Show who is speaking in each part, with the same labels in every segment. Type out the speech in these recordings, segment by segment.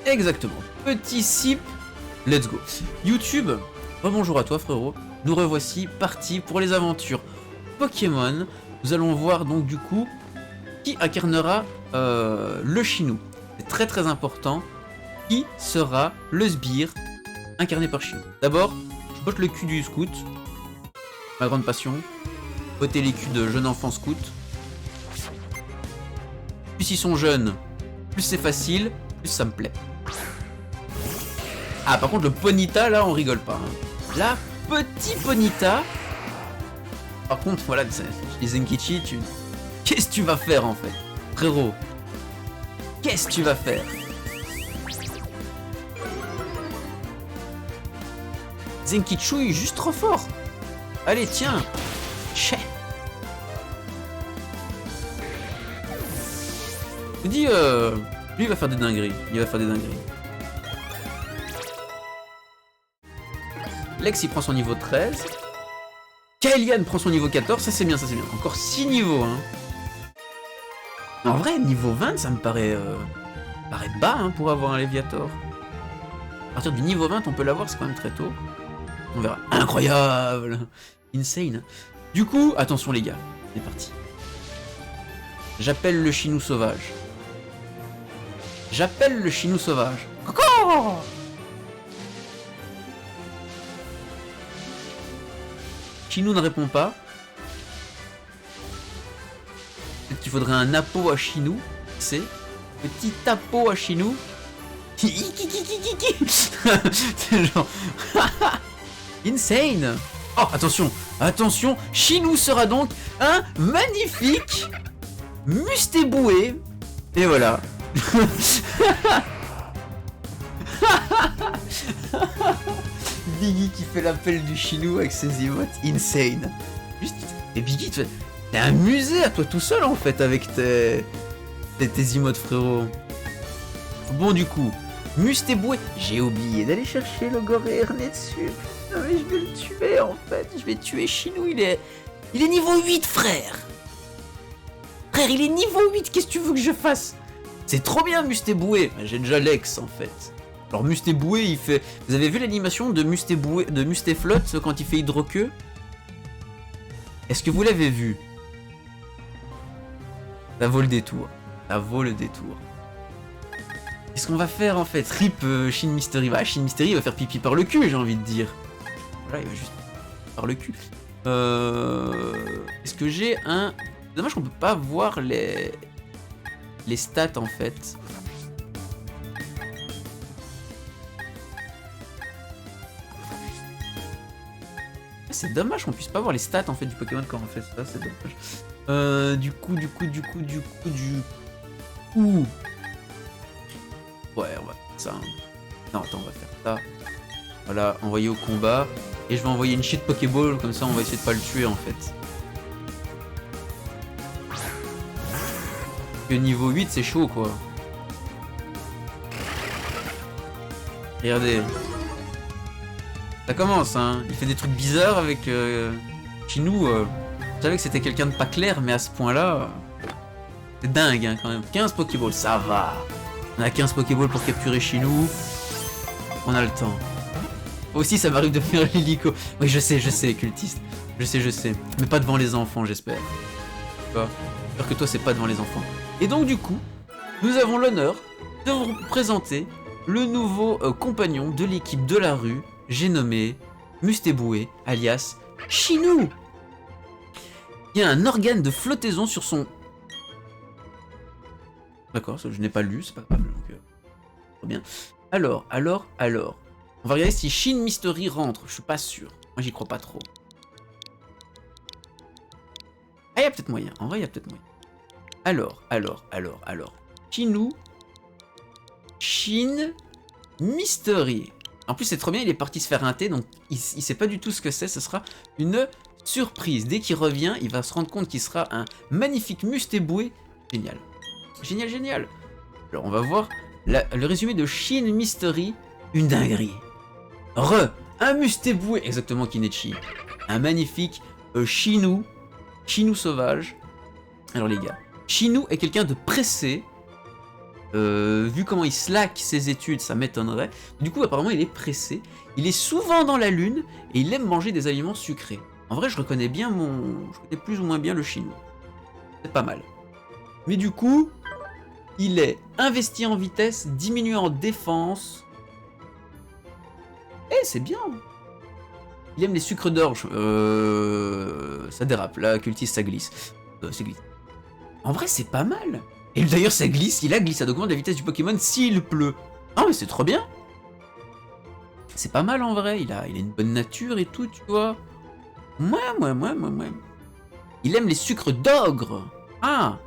Speaker 1: Exactement. Petit sip, let's go. YouTube, bonjour à toi frérot. Nous revoici partis pour les aventures Pokémon. Nous allons voir donc du coup qui incarnera le Chinou. C'est très très important. Qui sera le sbire incarné par Chinou. D'abord, je botte le cul du scout. Ma grande passion. Botter les culs de jeunes enfants scout. Plus ils sont jeunes, plus c'est facile, plus ça me plaît. Ah par contre le Ponyta là on rigole pas. Hein. Là, petit Ponyta. Par contre voilà, les Zenkichi, qu'est-ce que tu vas faire en fait? Frérot. Qu'est-ce que tu vas faire? Zenkichu est juste trop fort. Allez tiens. Chais. Je dis, lui il va faire des dingueries. Il va faire des dingueries. Lex il prend son niveau 13. Kaelian prend son niveau 14. Ça c'est bien, ça c'est bien. Encore 6 niveaux. Hein. En vrai, niveau 20, ça me paraît bas hein, pour avoir un Léviator. À partir du niveau 20, on peut l'avoir, c'est quand même très tôt. On verra. Incroyable! Insane. Du coup, attention les gars. C'est parti. J'appelle le Chinou sauvage. J'appelle le Chinou sauvage. Coco! Chinou ne répond pas. Peut-être qu'il faudrait un Apo à Chinou. C'est petit Apo à Chinou. C'est genre... Insane. Oh, attention, attention. Chinou sera donc un magnifique Mustéboué. Et voilà. Biggie qui fait l'appel du Chinou avec ses emotes. Insane. Juste... Et Biggie, t'es amusé à toi tout seul en fait avec tes emotes frérot. Bon du coup, Mustéboué. J'ai oublié d'aller chercher le Goré dessus. Non mais je vais le tuer en fait. Je vais tuer Chinou. Il est niveau 8 frère. Frère il est niveau 8. Qu'est-ce que tu veux que je fasse? C'est trop bien Mustéboué. J'ai déjà Lex en fait. Alors Mustéboué il fait... Vous avez vu l'animation de Mustéboué, de Mustéflotte quand il fait hydroqueux? Est-ce que vous l'avez vu? Ça vaut le détour. Ça vaut le détour. Qu'est-ce qu'on va faire en fait? Rip Shin Mystery. Bah Shin Mystery va faire pipi par le cul j'ai envie de dire. Voilà il va juste par le cul. Est-ce que j'ai un... Dommage qu'on peut pas voir les stats en fait. C'est dommage qu'on puisse pas voir les stats en fait du Pokémon quand on fait ça, c'est dommage. Du coup. Ouais, on va faire ça. Non, attends, on va faire ça. Voilà, envoyer au combat. Et je vais envoyer une shit Pokéball, comme ça on va essayer de pas le tuer en fait. Que niveau 8 c'est chaud quoi. Regardez. Ça commence hein, il fait des trucs bizarres avec Chinou. Je savais que c'était quelqu'un de pas clair, mais à ce point là, c'est dingue hein, quand même. 15 Pokéballs, ça va. On a 15 Pokéballs pour capturer Chinou. On a le temps. Aussi ça m'arrive de faire l'hélico. Oui je sais, cultiste. Je sais. Mais pas devant les enfants j'espère. J'espère que toi c'est pas devant les enfants. Et donc du coup, nous avons l'honneur de vous présenter le nouveau compagnon de l'équipe de la rue. J'ai nommé Mustéboué, alias Chinou. Il y a un organe de flottaison sur son... D'accord, ça je n'ai pas lu, c'est pas grave, donc... Très bien. Alors... On va regarder si Shin Mystery rentre, je suis pas sûr. Moi j'y crois pas trop. Ah, il y a peut-être moyen, en vrai il y a peut-être moyen. Alors... Chinou... Shin Mystery... En plus c'est trop bien, il est parti se faire un thé, donc il sait pas du tout ce que c'est, ce sera une surprise. Dès qu'il revient, il va se rendre compte qu'il sera un magnifique Mustéboué. Génial. Génial. Alors on va voir le résumé de Shin Mystery, une dinguerie. Un Mustéboué, exactement Kinechi. Un magnifique Chinou sauvage. Alors les gars, Chinou est quelqu'un de pressé, Vu comment il slack ses études, ça m'étonnerait. Du coup, apparemment, il est pressé. Il est souvent dans la lune et il aime manger des aliments sucrés. En vrai, je reconnais plus ou moins bien le chinois. C'est pas mal. Mais du coup, il est investi en vitesse, diminué en défense. Eh, c'est bien. Il aime les sucres d'orge. Ça dérape. Là, cultiste, ça glisse. Ça glisse. En vrai, c'est pas mal. Et d'ailleurs, ça glisse. Il a glissade augmente la vitesse du Pokémon s'il pleut. Ah, mais c'est trop bien. C'est pas mal en vrai. Il a une bonne nature et tout, tu vois. Moi. Il aime les sucres d'ogre. Ah.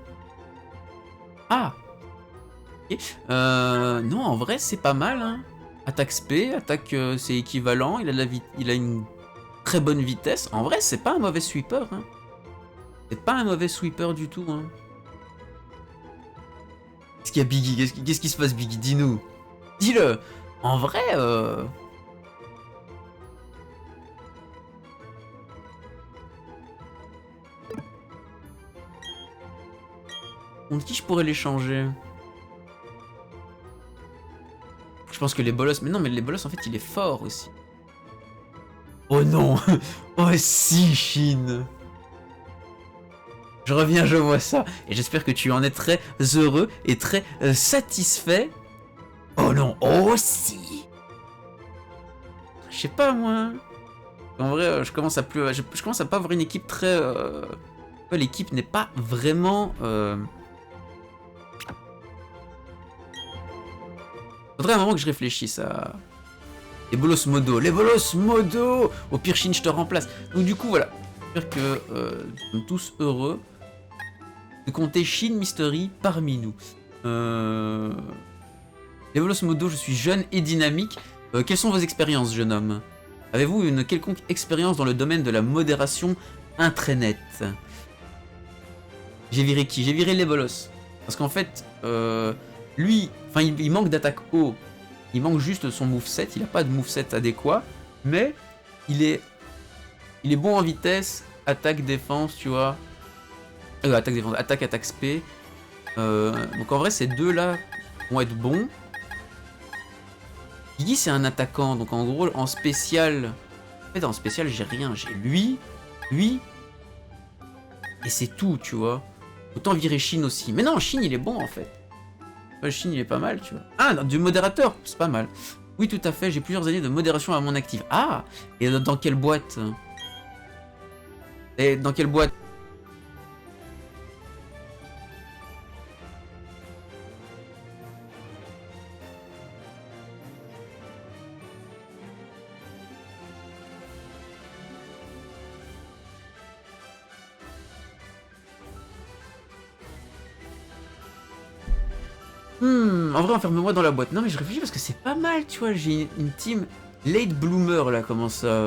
Speaker 1: Okay. Non, en vrai, c'est pas mal. Hein. Attaque SP, attaque, c'est équivalent. Il a une très bonne vitesse. En vrai, c'est pas un mauvais sweeper. Hein. C'est pas un mauvais sweeper du tout. Hein. Qu'est-ce qu'il y a, Biggie? Qu'est-ce qui se passe, Biggie? Dis-nous. Dis-le. En vrai, contre qui je pourrais l'échanger? Je pense que les bolos... Mais non, mais les bolos, en fait, il est fort aussi. Oh non. Oh si, Chine. Je reviens, je vois ça. Et j'espère que tu en es très heureux et très satisfait. Oh non. Oh si. Je sais pas, moi. En vrai, je commence à pas avoir une équipe très... L'équipe n'est pas vraiment... Faudrait un moment que je réfléchisse à... Les bolos modo. Les bolos modo. Au pire, Chine, je te remplace. Donc du coup, voilà. J'espère que nous sommes tous heureux de compter Chine Mystery parmi nous. Les bolos modo, je suis jeune et dynamique. Quelles sont vos expériences, jeune homme? Avez-vous une quelconque expérience dans le domaine de la modération intranet? J'ai viré qui? J'ai viré les bolos. Parce qu'en fait, lui, enfin, il manque d'attaque haut. Il manque juste son moveset. Il n'a pas de moveset adéquat. Mais il est bon en vitesse, attaque, défense, tu vois. Attaque, défense, attaque, SP. Donc en vrai, ces deux-là vont être bons. Gigi, c'est un attaquant. Donc en gros, en spécial... En fait, en spécial, j'ai rien. J'ai lui, et c'est tout, tu vois. Autant virer Chine aussi. Mais non, Chine, il est bon, en fait. Chine, il est pas mal, tu vois. Ah, du modérateur, c'est pas mal. Oui, tout à fait, j'ai plusieurs années de modération à mon actif. Ah, et dans quelle boîte? Et dans quelle boîte? En vrai, enferme-moi dans la boîte. Non, mais je réfléchis parce que c'est pas mal, tu vois. J'ai une team late bloomer, là, comment ça,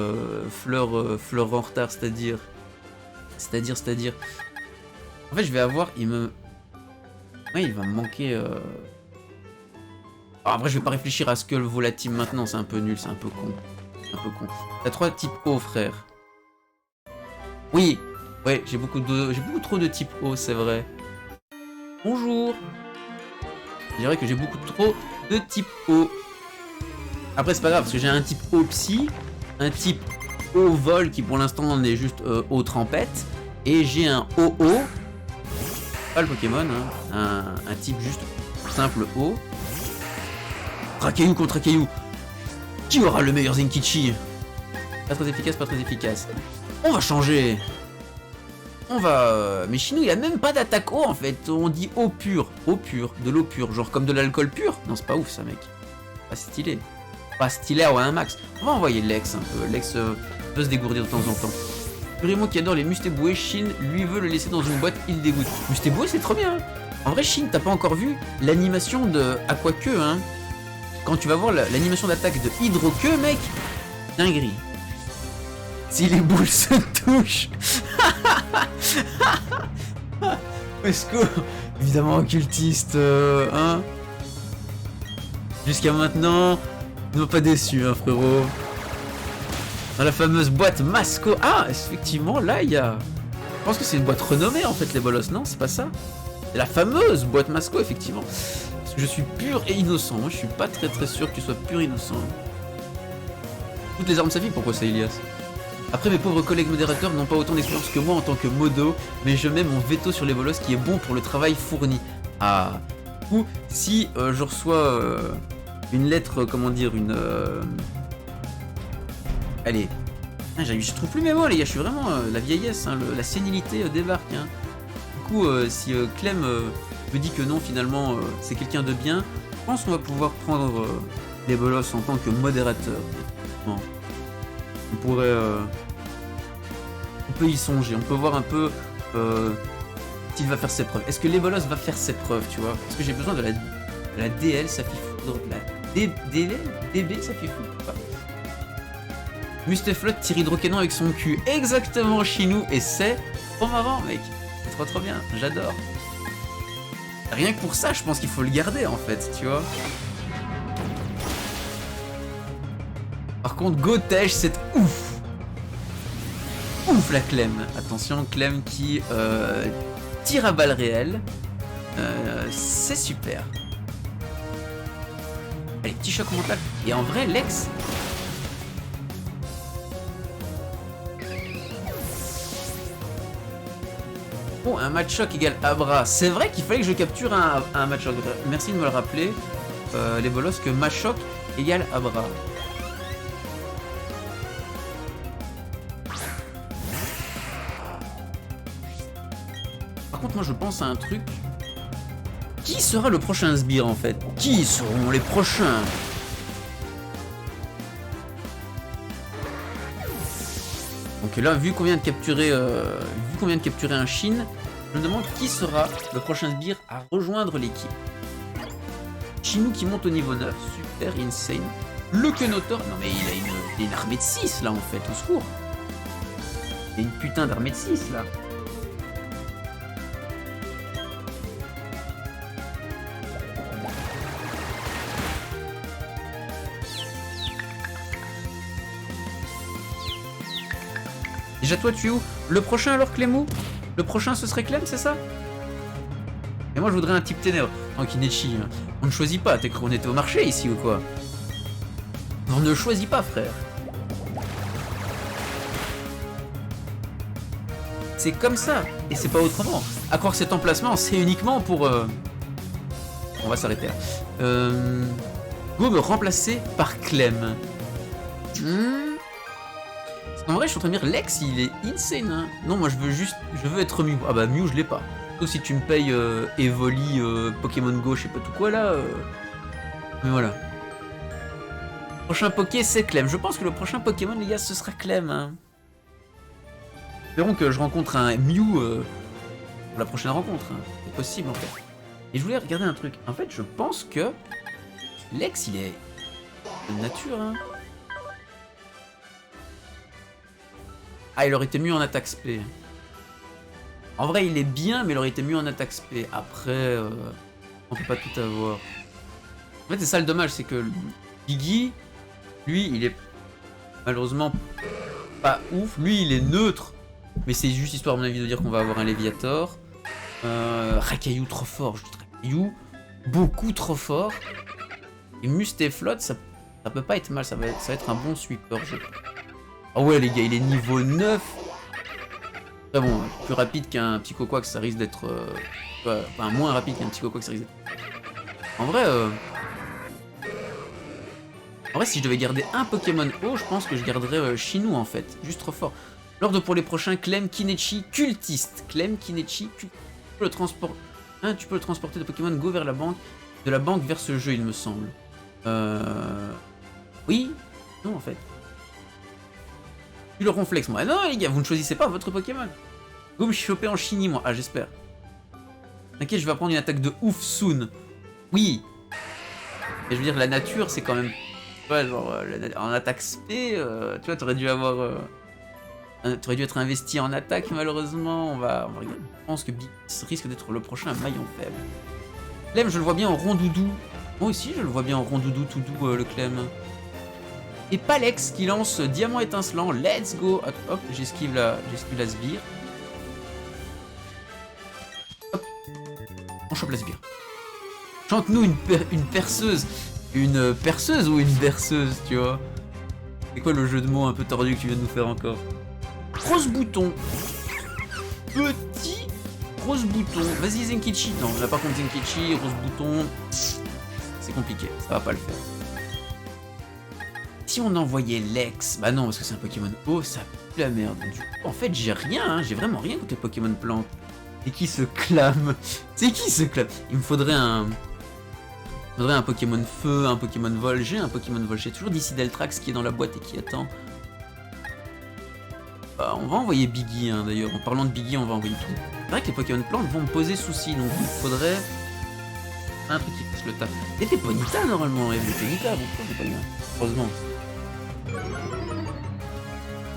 Speaker 1: fleur en retard, c'est-à-dire. En fait, je vais avoir, ouais, il va me manquer... Ah, en vrai, je vais pas réfléchir à ce que vaut la team maintenant, c'est un peu nul, c'est un peu con. T'as 3 types O, frère. Oui, ouais, j'ai beaucoup trop de types O, c'est vrai. Bonjour. Je dirais que j'ai beaucoup trop de type O. Après, c'est pas grave, parce que j'ai un type O psy, un type O vol qui pour l'instant en est juste O trempette, et j'ai un OO, pas le Pokémon, hein, un type juste simple O. Tracaillou contre Tracaillou. Qui aura le meilleur Zenkichi? Pas très efficace, pas très efficace. On va changer. On va... Mais chez nous, il a même pas d'attaque eau, en fait. On dit eau pure. Eau pure. De l'eau pure. Genre comme de l'alcool pur. Non, c'est pas ouf, ça, mec. Pas stylé. Pas stylé à un max. On va envoyer Lex, un peu. Lex peut se dégourdir de temps en temps. Raymond qui adore les Mustéboués, Shin, lui, veut le laisser dans une boîte, il dégoûte. Mustéboué, c'est trop bien. En vrai, Shin, t'as pas encore vu l'animation de Aquaqueux, hein. Quand tu vas voir l'animation d'attaque de Hydroqueux, mec. Dinguerie. Si les boules se touchent. Est-ce que... Évidemment, occultiste, hein. Jusqu'à maintenant, ils m'ont pas déçu, hein, frérot. Dans la fameuse boîte Masco. Ah, effectivement, là, il y a... Je pense que c'est une boîte renommée, en fait, les bolos, non? C'est pas ça? C'est la fameuse boîte Masco, effectivement. Je suis pur et innocent. Moi, je suis pas très sûr que tu sois pur et innocent. Toutes les armes s'affichent, pourquoi ça, Ilias? Après, mes pauvres collègues modérateurs n'ont pas autant d'expérience que moi en tant que modo, mais je mets mon veto sur les bolos qui est bon pour le travail fourni. Ah. Du coup, si je reçois une lettre, comment dire, une... Allez. Ah, je trouve plus mes mots, les gars, je suis vraiment... la vieillesse, hein, la sénilité débarque. Hein. Du coup, si Clem me dit que non, finalement, c'est quelqu'un de bien, je pense qu'on va pouvoir prendre les bolos en tant que modérateur. Bon. On pourrait... on peut y songer, on peut voir un peu s'il va faire ses preuves. Est-ce que les bolos va faire ses preuves, tu vois? Parce que j'ai besoin de la DL, ça fait foutre. La DB, ça fait foutre. Musteflot tire hydrocanon avec son cul. Exactement, Chinou. Et c'est trop marrant, mec. C'est trop bien, j'adore. Rien que pour ça, je pense qu'il faut le garder, en fait, tu vois. Par contre, Gotech, c'est ouf. Ouf, la Clem. Attention, Clem qui tire à balles réelles. C'est super. Allez, petit choc mental. Et en vrai, Lex... Oh, un match choc égale Abra. C'est vrai qu'il fallait que je capture un match choc. Merci de me le rappeler, les bolos, que match choc égale Abra. Par contre, moi je pense à un truc. Qui sera le prochain sbire en fait? Qui seront les prochains? Donc là, vu qu'on vient de capturer, un Shin, je me demande qui sera le prochain sbire à rejoindre l'équipe. Chinou qui monte au niveau 9, super insane. Le Kenotor, non mais il a une armée de 6 là en fait, au secours. Il y a une putain d'armée de 6 là. Déjà toi tu es où? Le prochain alors Clémou? Le prochain ce serait Clem, c'est ça? Et moi je voudrais un type ténèbres. Non, Kinechi, hein. On ne choisit pas, t'es cru qu'on était au marché ici ou quoi? On ne choisit pas, frère. C'est comme ça, et c'est pas autrement. À croire que cet emplacement, c'est uniquement pour... On va s'arrêter là. Go me remplacer par Clem. En vrai, je suis en train de dire, Lex, il est insane, hein. Non, moi, je veux être Mew. Ah bah, Mew, je l'ai pas. Sauf si tu me payes Evoli, Pokémon Go, je sais pas tout quoi, là. Mais voilà. Prochain Poké, c'est Clem. Je pense que le prochain Pokémon, les gars, ce sera Clem, hein. Espérons que je rencontre un Mew pour la prochaine rencontre, hein. C'est possible, en fait. Et je voulais regarder un truc. En fait, je pense que Lex, il est de nature, hein. Ah, il aurait été mieux en attaque SP. En vrai, il est bien, mais il aurait été mieux en attaque SP. Après, on peut pas tout avoir. En fait, c'est ça le dommage, c'est que Biggie, lui, il est malheureusement pas ouf. Lui, il est neutre. Mais c'est juste histoire, à mon avis, de dire qu'on va avoir un Léviator. Rakayu trop fort. Rakayu, beaucoup trop fort. Et Musteflot, ça peut pas être mal. Ça va être un bon sweeper, je crois. Ah ouais les gars, il est niveau 9. Très bon, plus rapide qu'un Psychoquack, ça risque d'être... enfin, moins rapide qu'un Psychoquack, ça risque d'être... En vrai, si je devais garder un Pokémon haut, je pense que je garderais Chinou en fait. Juste trop fort. L'ordre pour les prochains, Clem, Kinechi, Cultiste. Clem, Kinechi, Cultiste. Tu peux le transporter de Pokémon Go vers la banque. De la banque vers ce jeu, il me semble. Oui. Non, en fait. Le ronflex, moi. Non, les gars, vous ne choisissez pas votre Pokémon. Go me choper en Chini, moi. Ah, j'espère. T'inquiète, je vais apprendre une attaque de ouf soon. Oui. Et je veux dire, la nature, c'est quand même... Ouais, genre, en attaque SP, tu vois, t'aurais dû avoir... t'aurais dû être investi en attaque, malheureusement. On va regarder. Je pense que Big risque d'être le prochain maillon faible. Clem, je le vois bien en rondoudou. Moi aussi, je le vois bien en rondoudou, tout doux, le Clem. Et Palex qui lance Diamant étincelant. Let's go. Hop, j'esquive la sbire. Hop. On chope la sbire. Chante-nous une perceuse. Une perceuse ou une berceuse, tu vois? C'est quoi le jeu de mots un peu tordu que tu viens de nous faire encore? Grosse bouton. Petit grosse bouton. Vas-y Zenkichi. Non, là par contre Zenkichi, grosse bouton. C'est compliqué, ça va pas le faire. Si on envoyait Lex, bah non parce que c'est un Pokémon eau, ça pue la merde. Du coup, en fait j'ai rien, hein, j'ai vraiment rien contre les Pokémon plantes. C'est qui se clame? C'est qui se clame? Il me faudrait un Pokémon feu, un Pokémon vol. J'ai un Pokémon vol. J'ai toujours d'ici Deltrax qui est dans la boîte et qui attend. Bah, on va envoyer Biggie, hein, d'ailleurs. En parlant de Biggie, on va envoyer tout. C'est vrai que les Pokémon plantes vont me poser souci, donc il faudrait un truc qui fasse le taf. Et des Ponyta normalement, et des Ponyta, pourquoi c'est pas bien? Heureusement.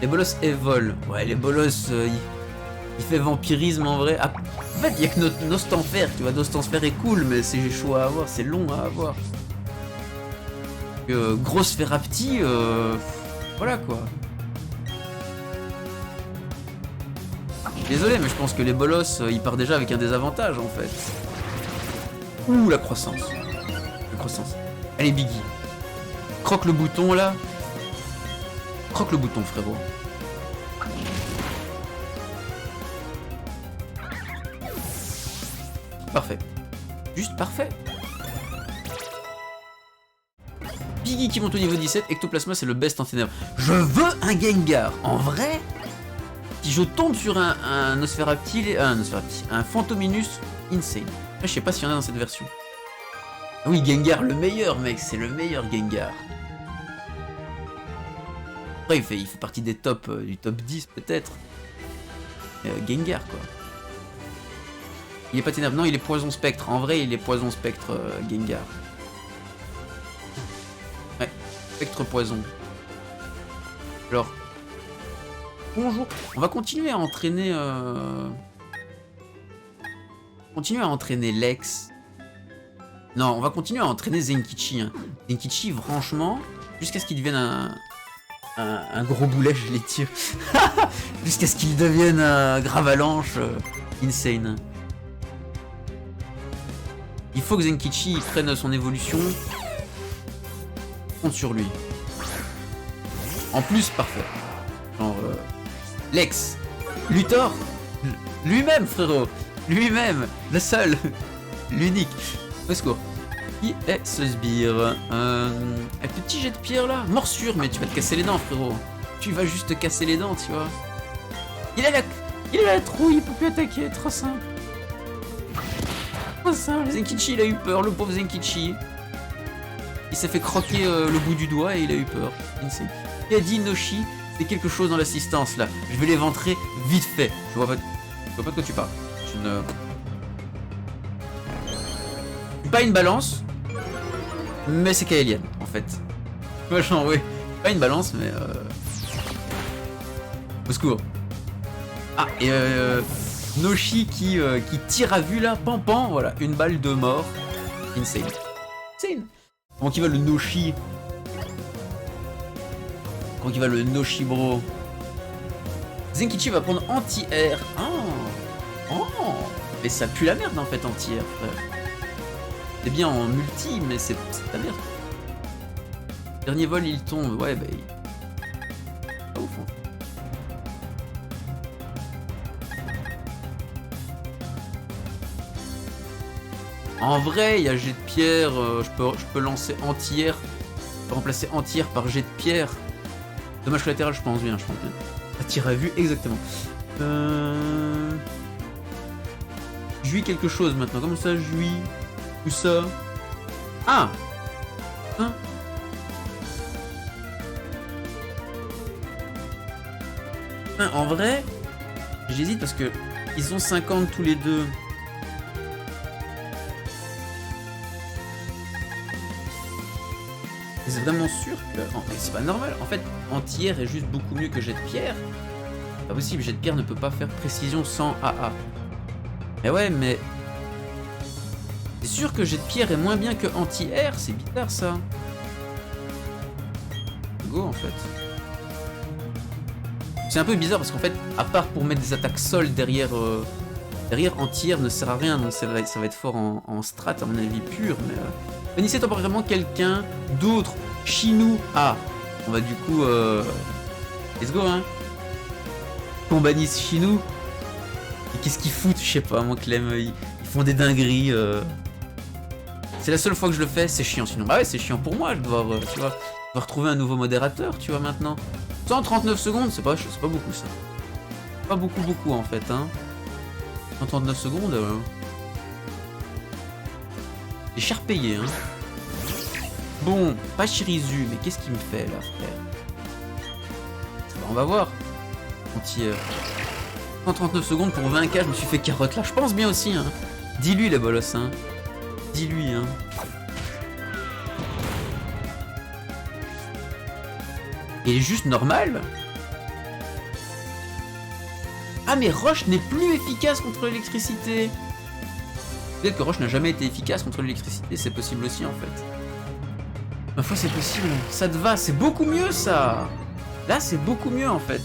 Speaker 1: Les bolos évol. Ouais, les bolos, il fait vampirisme en vrai. Ah, en fait, il y a que Nostanfer, tu vois. Nostanfer est cool, mais c'est chaud à avoir, c'est long à avoir. Grosse Ferapti, voilà quoi. Désolé, mais je pense que les bolos, ils partent déjà avec un désavantage en fait. Ouh, la croissance. La croissance. Allez, Biggie. Croque le bouton là. Croque le bouton, frérot. Parfait. Juste parfait. Biggie qui monte au niveau 17. Ectoplasma, c'est le best en ténèbres. Je veux un Gengar. En vrai, si je tombe sur un Nosferaptil, un Phantominus insane. Là, je sais pas s'il y en a dans cette version. Ah oui, Gengar, le meilleur, mec. C'est le meilleur Gengar. Après, il fait partie des tops, du top 10 peut-être. Gengar, quoi. Il est pas ténèbre, non, il est poison spectre. En vrai, il est poison spectre, Gengar. Ouais, spectre poison. Alors, bonjour. On va continuer à entraîner... Continuer à entraîner Lex. Non, on va continuer à entraîner Zenkichi. Hein. Zenkichi, franchement, jusqu'à ce qu'il devienne un gros boulet, je les tire. Jusqu'à ce qu'il devienne un gravalanche insane. Il faut que Zenkichi prenne son évolution. Compte sur lui. En plus, parfait. Genre, Lex, Luthor, lui-même, frérot. Lui-même, le seul, l'unique. Au secours. Qui est ce sbire? Un petit jet de pierre là? Morsure, mais tu vas te casser les dents, frérot. Tu vas juste te casser les dents, tu vois. Il a la trouille, il peut plus attaquer, trop simple. Trop simple. Zenkichi, il a eu peur, le pauvre Zenkichi. Il s'est fait croquer le bout du doigt et il a eu peur. Insane. Il a dit Noshi, c'est quelque chose dans l'assistance là. Je vais l'éventrer vite fait. Je vois pas de quoi tu parles. Je ne... Pas une balance, mais c'est Kaelian en fait. Machin, oui. Pas une balance, mais au secours. Ah, et Noshi qui tire à vue là, pan, voilà, une balle de mort. Insane. Insane. Comment qu'il va le Noshi? Comment qu'il va le Noshi bro? Zenkichi va prendre anti-air. Oh, mais ça pue la merde en fait anti-air, frère. C'est bien en multi, mais c'est ta merde. Dernier vol, il tombe. Ouais, bah. Pas ouf. Hein. En vrai, il y a jet de pierre. Je peux lancer anti-air. Je peux remplacer anti-air par jet de pierre. Dommage collatéral, je pense bien. À tir à vue, exactement. Jouis quelque chose maintenant. Comment ça, jouis? Où ça? Ah! Hein? En vrai, j'hésite parce que ils sont 50 tous les deux. C'est vraiment sûr que... C'est pas normal. En fait, anti-air est juste beaucoup mieux que jet de pierre. Pas possible, jet de pierre ne peut pas faire précision sans AA. Mais ouais, mais... C'est sûr que jet de pierre est moins bien que anti-air, c'est bizarre ça. Go en fait. C'est un peu bizarre parce qu'en fait, à part pour mettre des attaques sol derrière Derrière, anti-air ne sert à rien, donc ça va être fort en strat, à mon avis, pur. Mais bannissez temporairement quelqu'un d'autre. Chinou. Ah, on va du coup... Let's go, hein. On bannisse Chinou. Et qu'est-ce qu'ils foutent? Je sais pas, moi, Clem, ils font des dingueries. C'est la seule fois que je le fais, c'est chiant sinon. Bah ouais, c'est chiant pour moi, je dois, tu vois, je dois retrouver un nouveau modérateur, tu vois, maintenant. 139 secondes, c'est pas beaucoup, ça. Pas beaucoup, en fait, hein. 139 secondes, c'est cher payé, hein. Bon, pas Shirizu, mais qu'est-ce qu'il me fait, là, frère? Bah, on va voir. Anti-air. 139 secondes pour 20k, je me suis fait carotte, là. Je pense bien aussi, hein. Dis-lui, les bolos, hein. Dis-lui, hein. Il est juste normal. Ah, mais Roche n'est plus efficace contre l'électricité. Peut-être que Roche n'a jamais été efficace contre l'électricité, c'est possible aussi en fait. Ma foi, c'est possible. Ça te va, c'est beaucoup mieux ça. Là, c'est beaucoup mieux en fait.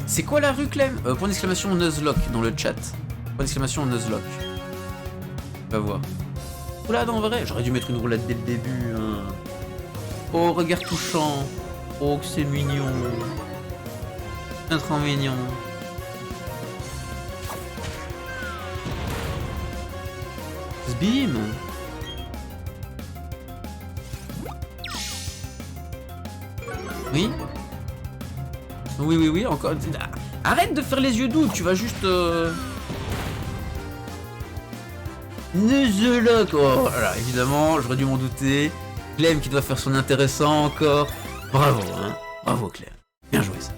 Speaker 1: C'est quoi la rue, Clem? Point d'exclamation Nuzlocke dans le chat. Point d'exclamation Nuzlocke. On va voir. Roulade en vrai? J'aurais dû mettre une roulade dès le début. Hein. Oh, regard touchant. Oh, que c'est mignon. C'est trop mignon. Bim. Oui. Oui, encore. Arrête de faire les yeux doux, tu vas juste... Nuzlocke. Oh, voilà, évidemment, j'aurais dû m'en douter. Clem qui doit faire son intéressant encore. Bravo, hein. Bravo, Clem. Bien joué, ça.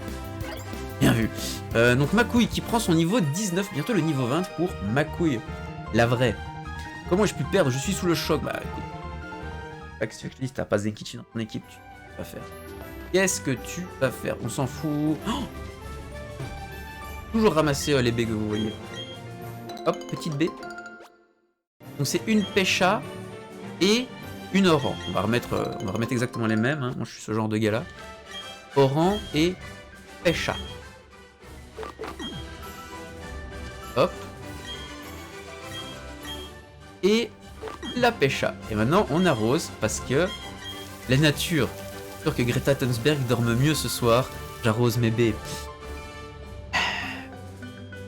Speaker 1: Bien vu. Donc, Makouille qui prend son niveau 19, bientôt le niveau 20 pour Makouille. La vraie. Comment ai-je pu perdre? Je suis sous le choc. Bah, écoute. Qu'est-ce que tu veux que je te dise? T'as pas Zenkichi dans ton équipe, tu vas faire. Qu'est-ce que tu vas faire? On s'en fout. Oh, toujours ramasser les baies que vous voyez. Hop, petite baie. Donc c'est une Pesha et une Oran. On va remettre exactement les mêmes. Hein. Moi je suis ce genre de gars là. Oran et Pesha. Hop. Et la Pesha. Et maintenant on arrose parce que la nature. Que Greta Thunberg dorme mieux ce soir, j'arrose mes baies.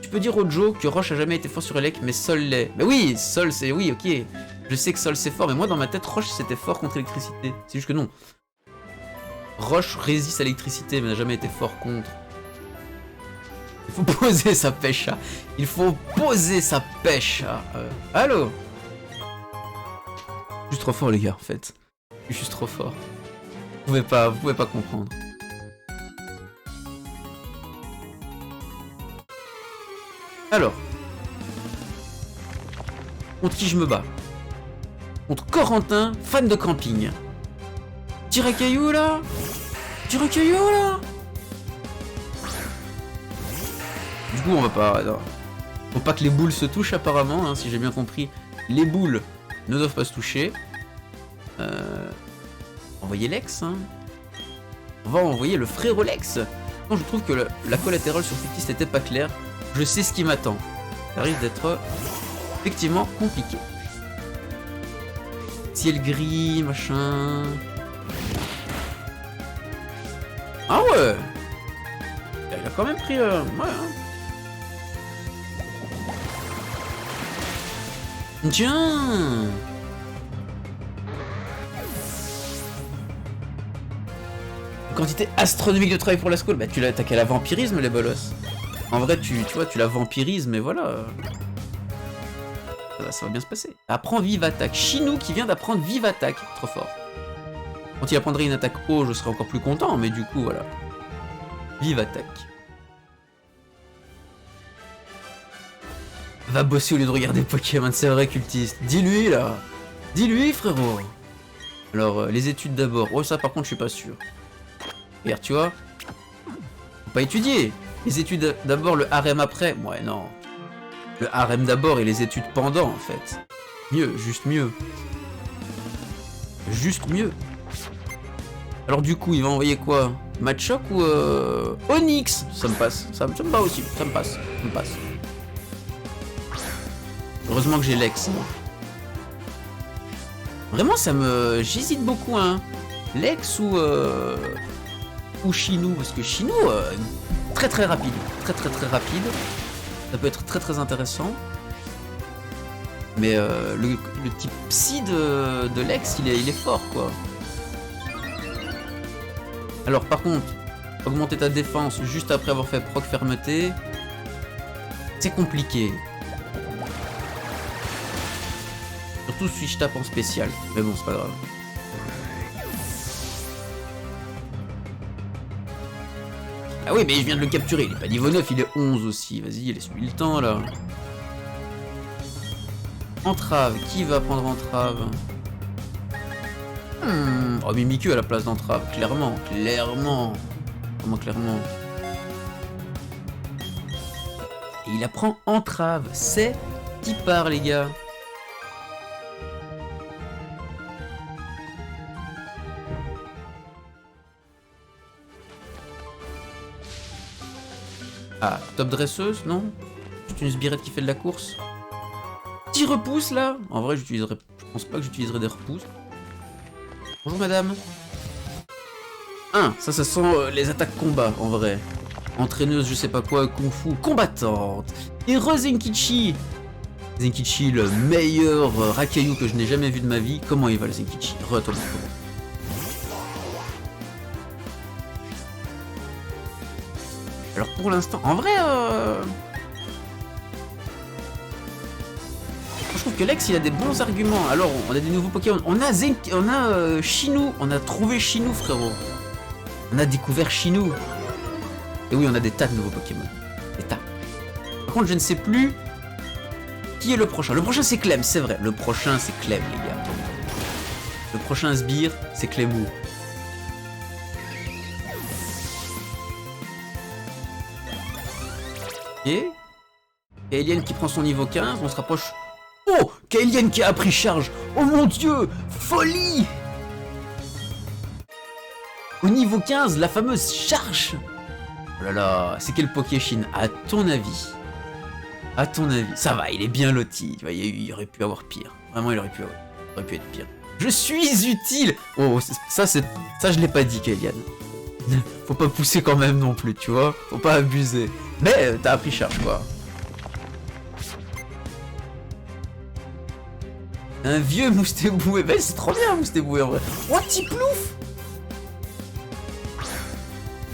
Speaker 1: Tu peux dire au Joe que Roche a jamais été fort sur Elec, mais Sol l'est. Mais oui, Sol c'est... Oui, ok. Je sais que Sol c'est fort, mais moi dans ma tête, Roche c'était fort contre l'électricité. C'est juste que non. Roche résiste à l'électricité, mais n'a jamais été fort contre. Il faut poser sa pêche. Il faut poser sa pêche. Allô? Je suis trop fort les gars, en fait. Je suis juste trop fort. Vous pouvez pas comprendre. Alors. Contre qui je me bats? Contre Corentin, fan de camping. Tire à caillou là? Tire à caillou là? Du coup on va pas... Non. Faut pas que les boules se touchent apparemment, hein, si j'ai bien compris. Les boules ne doivent pas se toucher. Envoyer Lex, hein. On va envoyer le frérot Lex. Non, je trouve que la collatérale sur Fictis n'était pas claire. Je sais ce qui m'attend. Ça risque d'être effectivement compliqué. Ciel gris, machin. Ah ouais. Il a quand même pris... Ouais, hein. Tiens. Quantité astronomique de travail pour la school. Bah tu l'as attaqué à la vampirisme les bolos. En vrai tu vois tu la vampirises mais voilà. Ça va bien se passer. Apprends vive attaque. Chinou qui vient d'apprendre vive attaque. Trop fort. Quand il apprendrait une attaque haut je serais encore plus content mais du coup voilà. Vive attaque. Va bosser au lieu de regarder Pokémon, c'est vrai cultiste. Dis-lui là. Dis-lui frérot. Alors les études d'abord. Oh ça par contre je suis pas sûr. Regarde, tu vois, faut pas étudier. Les études d'abord, le harem après. Ouais, non. Le harem d'abord et les études pendant, en fait. Mieux, juste mieux. Juste mieux. Alors du coup, il va envoyer quoi? Machoc ou Onyx. Ça me passe. Ça me va aussi. Ça me passe. Ça me passe. Heureusement que j'ai Lex. Vraiment, ça me... J'hésite beaucoup, hein. Lex ou Chinou. Parce que Chinou, très très rapide. Très très très rapide. Ça peut être très très intéressant. Mais le type psy de Lex, il est fort, quoi. Alors, par contre, augmenter ta défense juste après avoir fait proc fermeté, c'est compliqué. Surtout si je tape en spécial. Mais bon, c'est pas grave. Ah oui, mais je viens de le capturer. Il est pas niveau 9, il est 11 aussi. Vas-y, laisse-lui le temps, là. Entrave. Qui va prendre entrave? Oh, Mimikyu à la place d'entrave. Clairement. Clairement. Comment clairement? Et il apprend entrave. C'est qui part, les gars. Ah, top dresseuse, non? C'est une sbirette qui fait de la course. Petit repousse là. En vrai, j'utiliserai. Je pense pas que j'utiliserai des repousses. Bonjour madame. Ça sent les attaques combat en vrai. Entraîneuse, je sais pas quoi, kung fu, combattante. Et Zenkichi. Zenkichi, le meilleur Rakeyu que je n'ai jamais vu de ma vie. Comment il va le Zenkichi? Retourne. Alors pour l'instant, en vrai, je trouve que Lex il a des bons arguments. Alors on a des nouveaux Pokémon. On a Chinou. On a trouvé Chinou, frérot. On a découvert Chinou. Et oui, on a des tas de nouveaux Pokémon. Des tas. Par contre, je ne sais plus qui est le prochain. Le prochain c'est Clem, c'est vrai. Le prochain c'est Clem, les gars. Le prochain sbire, c'est Clemou. Et Kaelien qui prend son niveau 15, on se rapproche. Oh, Kaelien qui a appris charge. Oh mon dieu, folie. Au niveau 15, la fameuse charge. Oh là là, c'est quel Pokéchine à ton avis? À ton avis, ça va, il est bien loti. Tu vois, il aurait pu avoir pire. Vraiment, il aurait pu être pire. Je suis utile. Oh, ça je l'ai pas dit, Kaelien. Faut pas pousser quand même non plus, tu vois. Faut pas abuser. Mais t'as appris charge, quoi. Un vieux Moustéboué. Ben c'est trop bien, Moustéboué, en vrai. Oh, Tiplouf.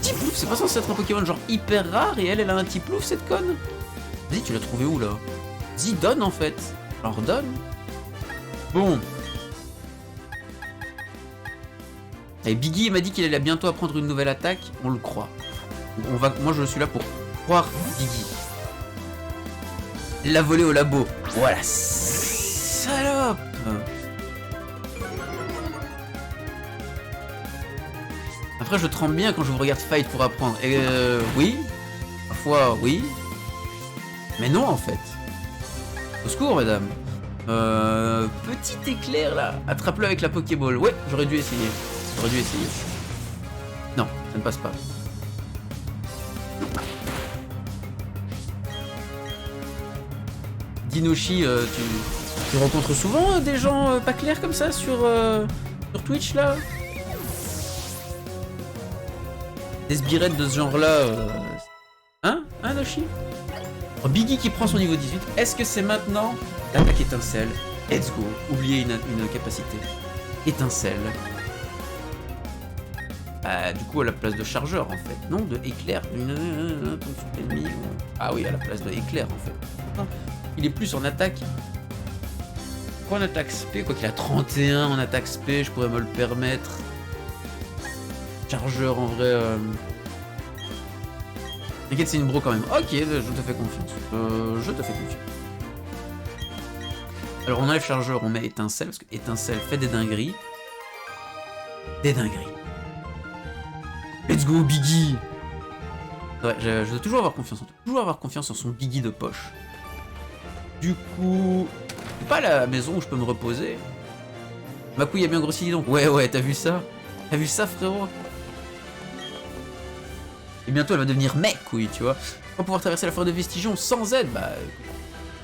Speaker 1: Tiplouf, c'est pas censé être un Pokémon genre hyper rare et elle a un Tiplouf, cette conne. Vas-y, tu l'as trouvé où, là? Vas-y, donne, en fait. Alors, donne. Bon. Et Biggie m'a dit qu'il allait bientôt apprendre une nouvelle attaque. On le croit. Moi, je suis là pour croire Biggie. Il l'a volé au labo. Voilà, salope. Après, je tremble bien quand je vous regarde fight pour apprendre. Et oui. Parfois, oui. Mais non, en fait. Au secours, madame. Petit éclair, là. Attrape-le avec la Pokéball. Ouais, j'aurais dû essayer. Non, ça ne passe pas. Dinoshi, tu rencontres souvent des gens pas clairs comme ça sur Twitch là? Des sbirettes de ce genre là. Hein Noshi? Oh, Biggie qui prend son niveau 18. Est-ce que c'est maintenant l'attaque étincelle? Let's go. Oubliez une capacité. Étincelle. Du coup à la place de chargeur en fait, non, de éclair, ah oui, à la place de éclair en fait. Il est plus en attaque. Quoi en attaque SP, quoi qu'il a 31 en attaque SP, je pourrais me le permettre. Chargeur en vrai. T'inquiète, c'est une bro quand même. Ok, je te fais confiance. Alors on enlève chargeur, on met étincelle, parce que étincelle fait des dingueries. Let's go, Biggie. Ouais, je dois toujours avoir confiance en toi. Toujours avoir confiance en son Biggie de poche. Du coup... C'est pas la maison où je peux me reposer. Ma couille a bien grossi, dis donc. Ouais, t'as vu ça? T'as vu ça, frérot? Et bientôt elle va devenir mec, oui, tu vois. On va pouvoir traverser la forêt de Vestigion sans aide, bah...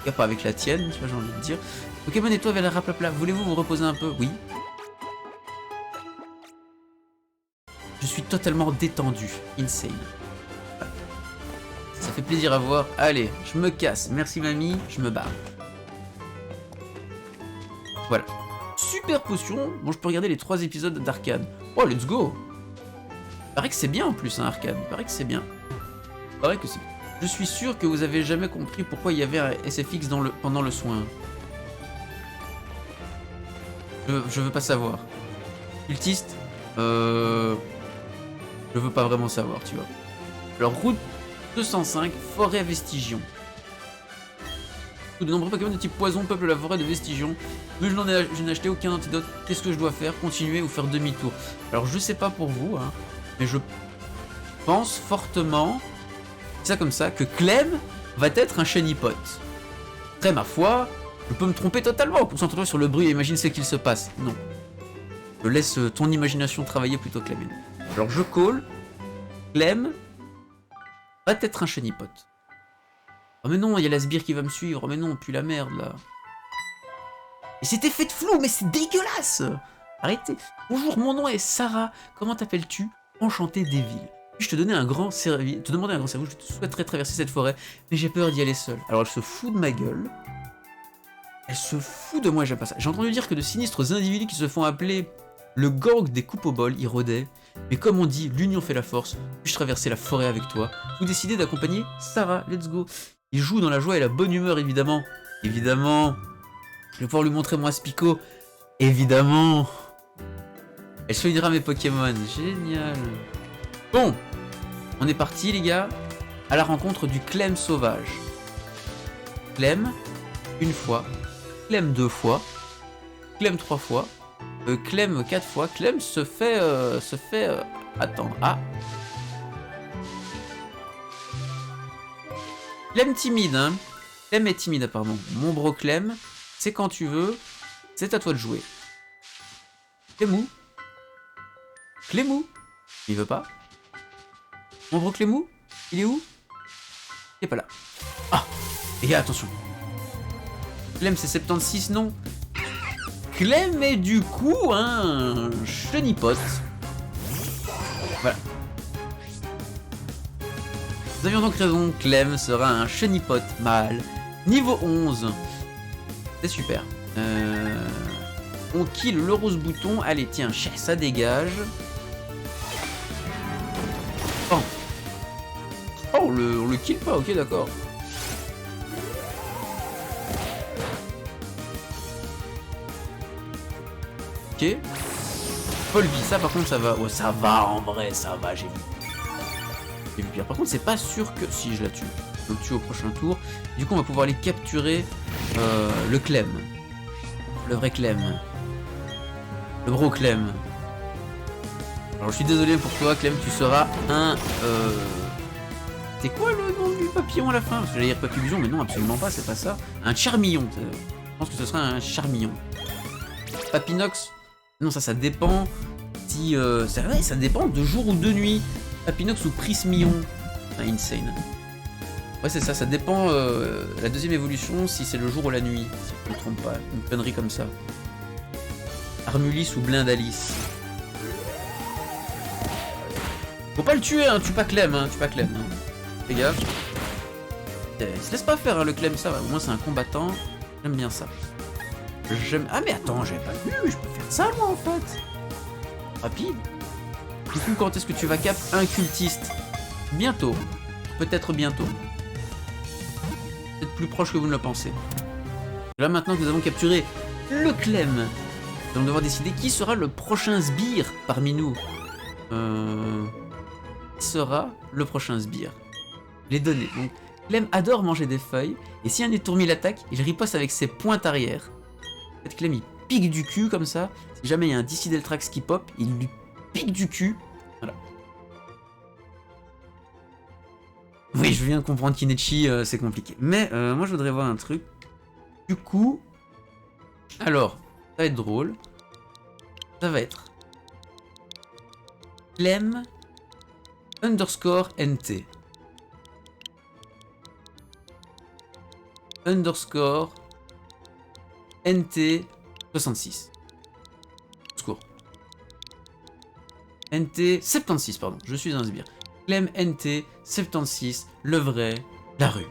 Speaker 1: Y a pas avec la tienne, tu vois, j'ai envie de dire. Pokémon et toi, Raplapla, voulez-vous vous reposer un peu? Oui. Je suis totalement détendu. Insane. Ça fait plaisir à voir. Allez, je me casse. Merci mamie, je me barre. Voilà. Super potion. Bon, je peux regarder les 3 épisodes d'Arcane. Oh, let's go. Il paraît que c'est bien en plus, hein, Arcane. Il paraît que c'est bien. Il paraît que c'est... Je suis sûr que vous avez jamais compris pourquoi il y avait un SFX pendant le soin. Je veux pas savoir. Cultiste, je veux pas vraiment savoir, tu vois. Alors, route 205, forêt à Vestigion. De nombreux Pokémon de type poison peuplent la forêt de Vestigion. Mais je n'ai acheté aucun antidote. Qu'est-ce que je dois faire? Continuer ou faire demi-tour? Alors, je sais pas pour vous, hein, mais je pense fortement, ça comme ça, que Clem va être un Shiny-Pot. Après, ma foi, je peux me tromper totalement. Concentre-toi sur le bruit et imagine ce qu'il se passe. Non. Je laisse ton imagination travailler plutôt que la mienne. Alors, je call. Clem va être un Shiny-Pot. Oh mais non, il y a la sbire qui va me suivre. Oh mais non, puis la merde là. Et c'est effet de flou, mais c'est dégueulasse. Arrêtez. Bonjour, mon nom est Sarah. Comment t'appelles-tu? Enchanté des villes. Je te donnais un grand service. Je te souhaiterais traverser cette forêt, mais j'ai peur d'y aller seule. Alors elle se fout de ma gueule. Elle se fout de moi, j'aime pas ça. J'ai entendu dire que de sinistres individus qui se font appeler le gang des coupes au bol y rôdaient. Mais comme on dit, l'union fait la force. Puis-je traverser la forêt avec toi? Vous décidez d'accompagner Sarah. Let's go. Il joue dans la joie et la bonne humeur, évidemment. Évidemment. Je vais pouvoir lui montrer mon Aspico. Évidemment. Elle soignera mes Pokémon. Génial. Bon. On est parti, les gars. À la rencontre du Clem sauvage. Clem, une fois. Clem 2 fois. Clem 3 fois. Clem 4 fois. Clem se fait attendre. Ah. Clem timide, hein. Clem est timide, pardon. Mon bro Clem, c'est quand tu veux. C'est à toi de jouer. Clémou. Clémou. Il veut pas. Mon bro Clémou. Il est où? Il est pas là. Ah. Les gars, attention. Clem, c'est 76, non. Clem est du coup un Shiny-Pot. Voilà. Nous avions donc raison, Clem sera un Shiny-Pot mâle, niveau 11. C'est super. On kill le rose bouton. Allez, tiens, ça dégage. Oh, oh on le kill pas, ok, d'accord. Ok. Paul vie, ça par contre ça va. Ouais, ça va en vrai, ça va, j'ai vu. J'ai vu pire. Par contre, c'est pas sûr que. Si, je la tue. Je le tue au prochain tour. Du coup, on va pouvoir aller capturer le Clem. Le vrai Clem. Le gros Clem. Alors, je suis désolé pour toi, Clem, tu seras un. C'est quoi le nom du papillon à la fin? Parce que j'allais dire papillon, mais non, absolument pas, c'est pas ça. Un charmillon. Je pense que ce sera un charmillon. Papinox. Non, ça dépend. Si. C'est vrai, ça dépend de jour ou de nuit. Papinox ou Prismillon. Ah, insane. Ouais, c'est ça, ça dépend. La deuxième évolution, si c'est le jour ou la nuit. Si je ne me trompe pas. Une connerie comme ça. Armulis ou Blindalis. Faut pas le tuer, hein, tue pas Clem, hein, tue pas Clem. Hein. Fais gaffe. Il se laisse pas faire, hein, le Clem, ça va. Au moins, c'est un combattant. J'aime bien ça. J'aime. Ah, mais attends, j'avais pas vu, je peux faire ça, moi, en fait. Rapide. Du coup, quand est-ce que tu vas cap un cultiste? Bientôt. Peut-être bientôt. Peut-être plus proche que vous ne le pensez. Là, maintenant que nous avons capturé le Clem, nous allons devoir décider qui sera le prochain sbire parmi nous. Qui sera le prochain sbire? Les données. Donc, Clem adore manger des feuilles, et si un étourmi l'attaque, il riposte avec ses pointes arrière. En fait, Clem, il pique du cul comme ça. Si jamais il y a un Decideltrax qui pop, il lui pique du cul. Voilà. Oui, je viens de comprendre qu'Inechi, c'est compliqué. Mais moi, je voudrais voir un truc. Du coup... Alors, ça va être drôle. Ça va être... Clem underscore NT. Underscore NT 66. Secours. NT 76, pardon, je suis un sbire. Clem NT 76, le vrai, la rue.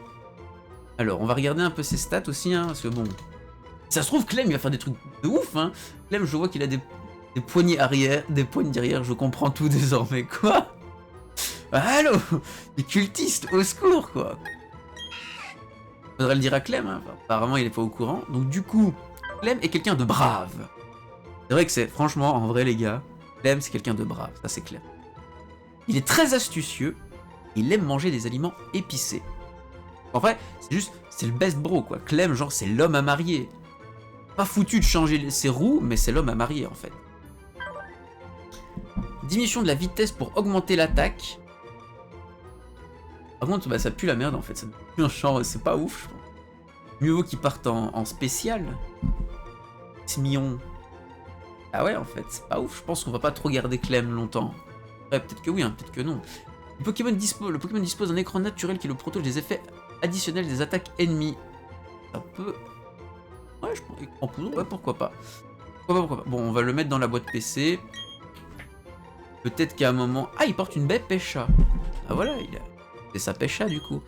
Speaker 1: Alors, on va regarder un peu ses stats aussi, hein, parce que bon... Ça se trouve, Clem, il va faire des trucs de ouf, hein. Clem, je vois qu'il a des poignées arrière, des poignes derrière, je comprends tout désormais. Quoi? Allô? Les cultistes, au secours, quoi. Faudrait le dire à Clem, hein. Apparemment il est pas au courant. Donc du coup, Clem est quelqu'un de brave. C'est vrai que c'est, franchement, en vrai les gars, Clem c'est quelqu'un de brave, ça c'est clair. Il est très astucieux, il aime manger des aliments épicés. En vrai, c'est juste, c'est le best bro quoi. Clem, genre, c'est l'homme à marier. Pas foutu de changer ses roues, mais c'est l'homme à marier en fait. Diminution de la vitesse pour augmenter l'attaque. Par contre, bah, ça pue la merde en fait. Ça pue un champ, c'est pas ouf, je pense. Mieux vaut qu'ils partent en spécial. C'est mignon. Ah ouais, en fait, c'est pas ouf. Je pense qu'on va pas trop garder Clem longtemps. Ouais, peut-être que oui, hein, peut-être que non. Le Pokémon dispose d'un écran naturel qui le protège des effets additionnels des attaques ennemies. Ça peut... Ouais, je pense. En poudre, ouais, pourquoi pas. Pourquoi pas. Bon, on va le mettre dans la boîte PC. Peut-être qu'à un moment... Ah, il porte une baie Pêcha. Ah voilà, il a... C'est sa Pêcha du coup.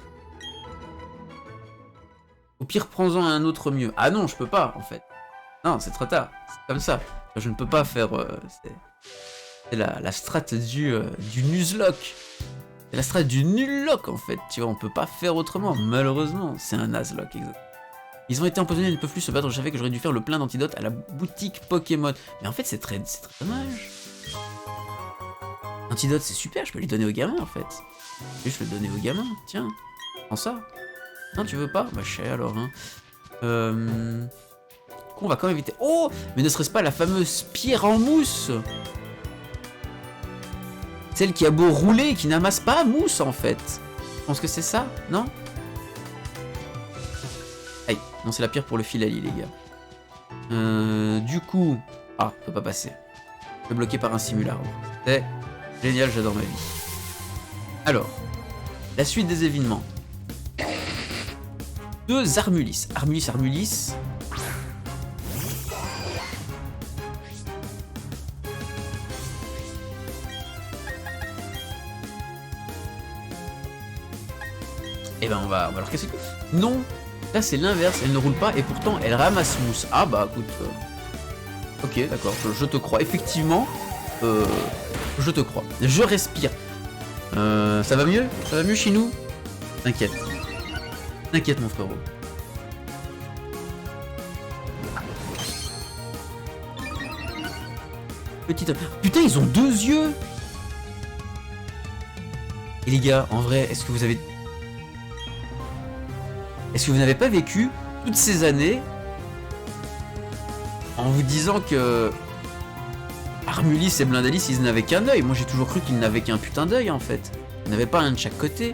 Speaker 1: Au pire, prends-en un autre mieux. Ah non, je peux pas, en fait. Non, c'est trop tard. C'est comme ça. Je ne peux pas faire... c'est la strat du Nuzlocke. C'est la strat du Nullock, en fait. Tu vois, on peut pas faire autrement. Malheureusement, c'est un Nuzlocke, exact. Ils ont été empoisonnés et ne peuvent plus se battre. Je savais que j'aurais dû faire le plein d'antidotes à la boutique Pokémon. Mais en fait, c'est très dommage. L'antidote, c'est super. Je peux lui donner au gamin, en fait. Je vais le donner au gamin. Tiens, prends ça. Non, tu veux pas? Bah, je sais alors, hein. On va quand même éviter. Oh! Mais ne serait-ce pas la fameuse pierre en mousse? Celle qui a beau rouler et qui n'amasse pas mousse, en fait. Je pense que c'est ça, non? Aïe, non, c'est la pierre pour le filali, les gars. Du coup... Ah, peut pas passer. Je suis bloqué par un simularbre. C'est génial, j'adore ma vie. Alors, la suite des événements. Deux Armulis. Armulis. Et ben on va alors qu'est-ce que... Non, là c'est l'inverse, elle ne roule pas et pourtant elle ramasse mousse. Ah bah écoute... Ok, d'accord, je te crois. Effectivement, je te crois. Je respire. Ça va mieux? Ça va mieux chez nous? T'inquiète. T'inquiète mon frérot. Petite... Putain, ils ont deux yeux! Et les gars, en vrai, est-ce que vous avez... Est-ce que vous n'avez pas vécu toutes ces années en vous disant que Armulis et Blindalis, ils n'avaient qu'un œil? Moi j'ai toujours cru qu'ils n'avaient qu'un putain d'œil en fait. Ils n'avaient pas un de chaque côté.